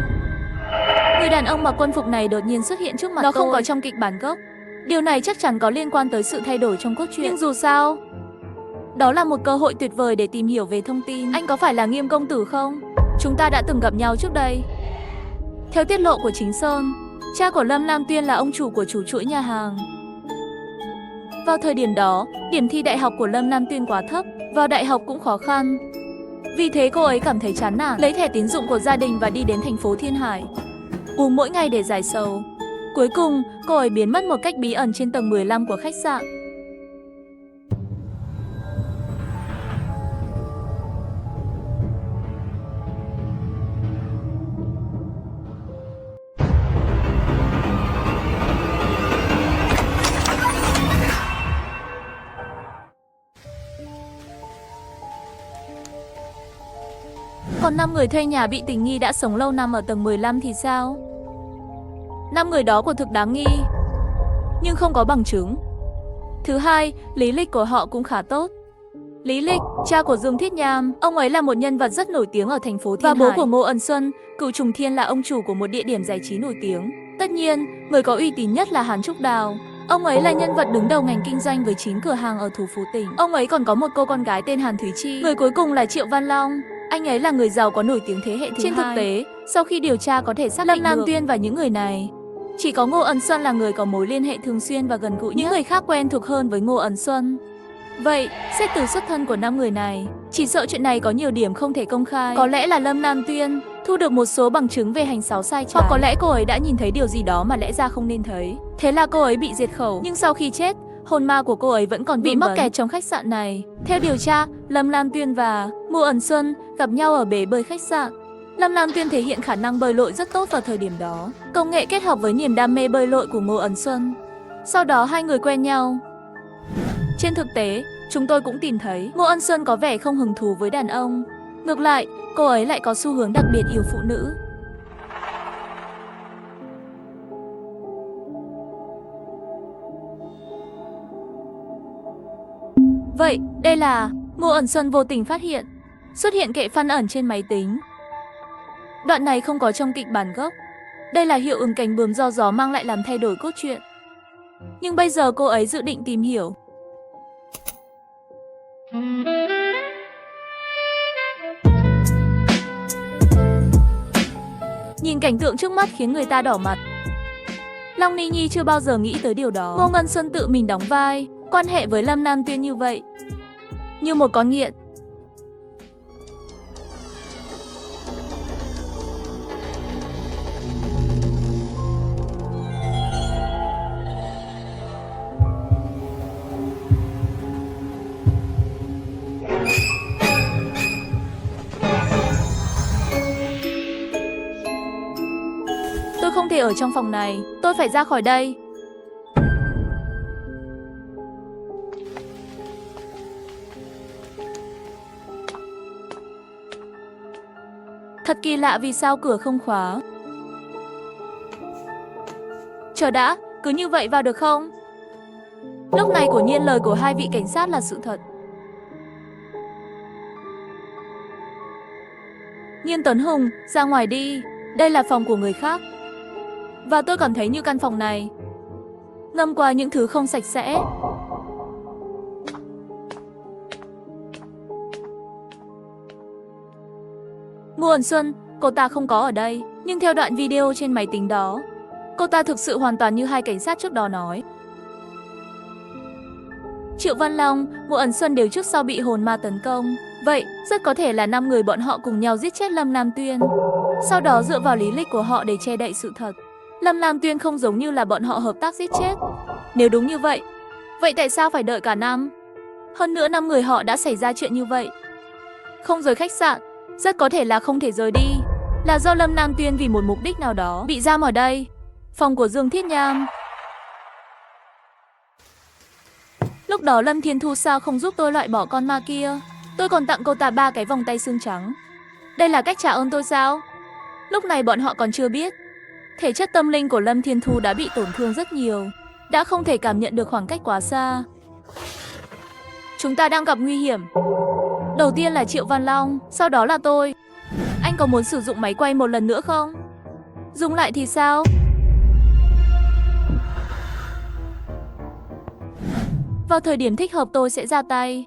Người đàn ông mặc quân phục này đột nhiên xuất hiện trước mặt tôi. Nó không có trong kịch bản gốc. Điều này chắc chắn có liên quan tới sự thay đổi trong cốt truyện. Nhưng dù sao, đó là một cơ hội tuyệt vời để tìm hiểu về thông tin. Anh có phải là Nghiêm công tử không? Chúng ta đã từng gặp nhau trước đây. Theo tiết lộ của Chính Sơn, cha của Lâm Lam Tuyên là ông chủ của chủ chuỗi nhà hàng. Vào thời điểm đó, điểm thi đại học của Lâm Lam Tuyên quá thấp, vào đại học cũng khó khăn. Vì thế cô ấy cảm thấy chán nản, lấy thẻ tín dụng của gia đình và đi đến thành phố Thiên Hải, uống mỗi ngày để giải sầu. Cuối cùng, cô ấy biến mất một cách bí ẩn trên tầng 15 của khách sạn. Còn 5 người thuê nhà bị tình nghi đã sống lâu năm ở tầng 15 thì sao? 5 người đó quả thực đáng nghi, nhưng không có bằng chứng. Thứ hai, lý lịch của họ cũng khá tốt. Lý lịch, cha của Dương Thiết Nham, ông ấy là một nhân vật rất nổi tiếng ở thành phố Thiên Hải. Và bố của Ngô Ẩn Xuân, cựu trùng thiên, là ông chủ của một địa điểm giải trí nổi tiếng. Tất nhiên, người có uy tín nhất là Hàn Trúc Đào. Ông ấy là nhân vật đứng đầu ngành kinh doanh với 9 cửa hàng ở thủ phủ tỉnh. Ông ấy còn có một cô con gái tên Hàn Thúy Chi. Người cuối cùng là Triệu Văn Long. Anh ấy là người giàu có nổi tiếng thế hệ thứ hai. Trên thực tế, sau khi điều tra có thể xác định Lâm Lam Tuyên và những người này, chỉ có Ngô Ẩn Xuân là người có mối liên hệ thường xuyên và gần gũi nhất. Những người khác quen thuộc hơn với Ngô Ẩn Xuân. Vậy, xét từ xuất thân của 5 người này, chỉ sợ chuyện này có nhiều điểm không thể công khai. Có lẽ là Lâm Lam Tuyên thu được một số bằng chứng về hành sáu sai trái. Hoặc có lẽ cô ấy đã nhìn thấy điều gì đó mà lẽ ra không nên thấy. Thế là cô ấy bị diệt khẩu. Nhưng sau khi chết, hồn ma của cô ấy vẫn còn bị mắc kẹt trong khách sạn này. Theo điều tra, Lâm Lam Tuyên và Ngô Ẩn Xuân gặp nhau ở bể bơi khách sạn. Lâm Lam Tuyên thể hiện khả năng bơi lội rất tốt vào thời điểm đó. Công nghệ kết hợp với niềm đam mê bơi lội của Ngô Ẩn Xuân. Sau đó hai người quen nhau. Trên thực tế, chúng tôi cũng tìm thấy Ngô Ẩn Xuân có vẻ không hứng thú với đàn ông. Ngược lại, cô ấy lại có xu hướng đặc biệt yêu phụ nữ. Vậy, đây là Ngô Ẩn Xuân vô tình phát hiện xuất hiện kệ phân ẩn trên máy tính. Đoạn này không có trong kịch bản gốc. Đây là hiệu ứng cánh bướm do gió mang lại làm thay đổi cốt truyện. Nhưng bây giờ cô ấy dự định tìm hiểu. Nhìn cảnh tượng trước mắt khiến người ta đỏ mặt. Long Ni Nhi chưa bao giờ nghĩ tới điều đó. Ngô Ngân Xuân tự mình đóng vai quan hệ với Lâm Nam Tuyên như vậy, như một con nghiện. Tôi không thể ở trong phòng này, tôi phải ra khỏi đây. Thật kỳ lạ vì sao cửa không khóa. Chờ đã, cứ như vậy vào được không? Lúc này quả nhiên lời của hai vị cảnh sát là sự thật. Nhiên Tuấn Hùng, ra ngoài đi, đây là phòng của người khác. Và tôi cảm thấy như căn phòng này ngâm qua những thứ không sạch sẽ. Ngô Ẩn Xuân, cô ta không có ở đây, nhưng theo đoạn video trên máy tính đó, cô ta thực sự hoàn toàn như hai cảnh sát trước đó nói. Triệu Văn Long, Ngô Ẩn Xuân đều trước sau bị hồn ma tấn công. Vậy, rất có thể là 5 người bọn họ cùng nhau giết chết Lâm Lam Tuyên. Sau đó dựa vào lý lịch của họ để che đậy sự thật. Lâm Lam Tuyên không giống như là bọn họ hợp tác giết chết. Nếu đúng như vậy, tại sao phải đợi cả năm? Hơn nữa 5 người họ đã xảy ra chuyện như vậy. Không rời khách sạn, rất có thể là không thể rời đi. Là do Lâm Lam Tuyên vì một mục đích nào đó bị giam ở đây. Phòng của Dương Thiết Nham. Lúc đó Lâm Thiên Thu sao không giúp tôi loại bỏ con ma kia? Tôi còn tặng cô ta 3 cái vòng tay xương trắng. Đây là cách trả ơn tôi sao? Lúc này bọn họ còn chưa biết. Thể chất tâm linh của Lâm Thiên Thu đã bị tổn thương rất nhiều, đã không thể cảm nhận được khoảng cách quá xa. Chúng ta đang gặp nguy hiểm. Đầu tiên là Triệu Văn Long, sau đó là tôi. Anh có muốn sử dụng máy quay một lần nữa không? Dùng lại thì sao? Vào thời điểm thích hợp tôi sẽ ra tay.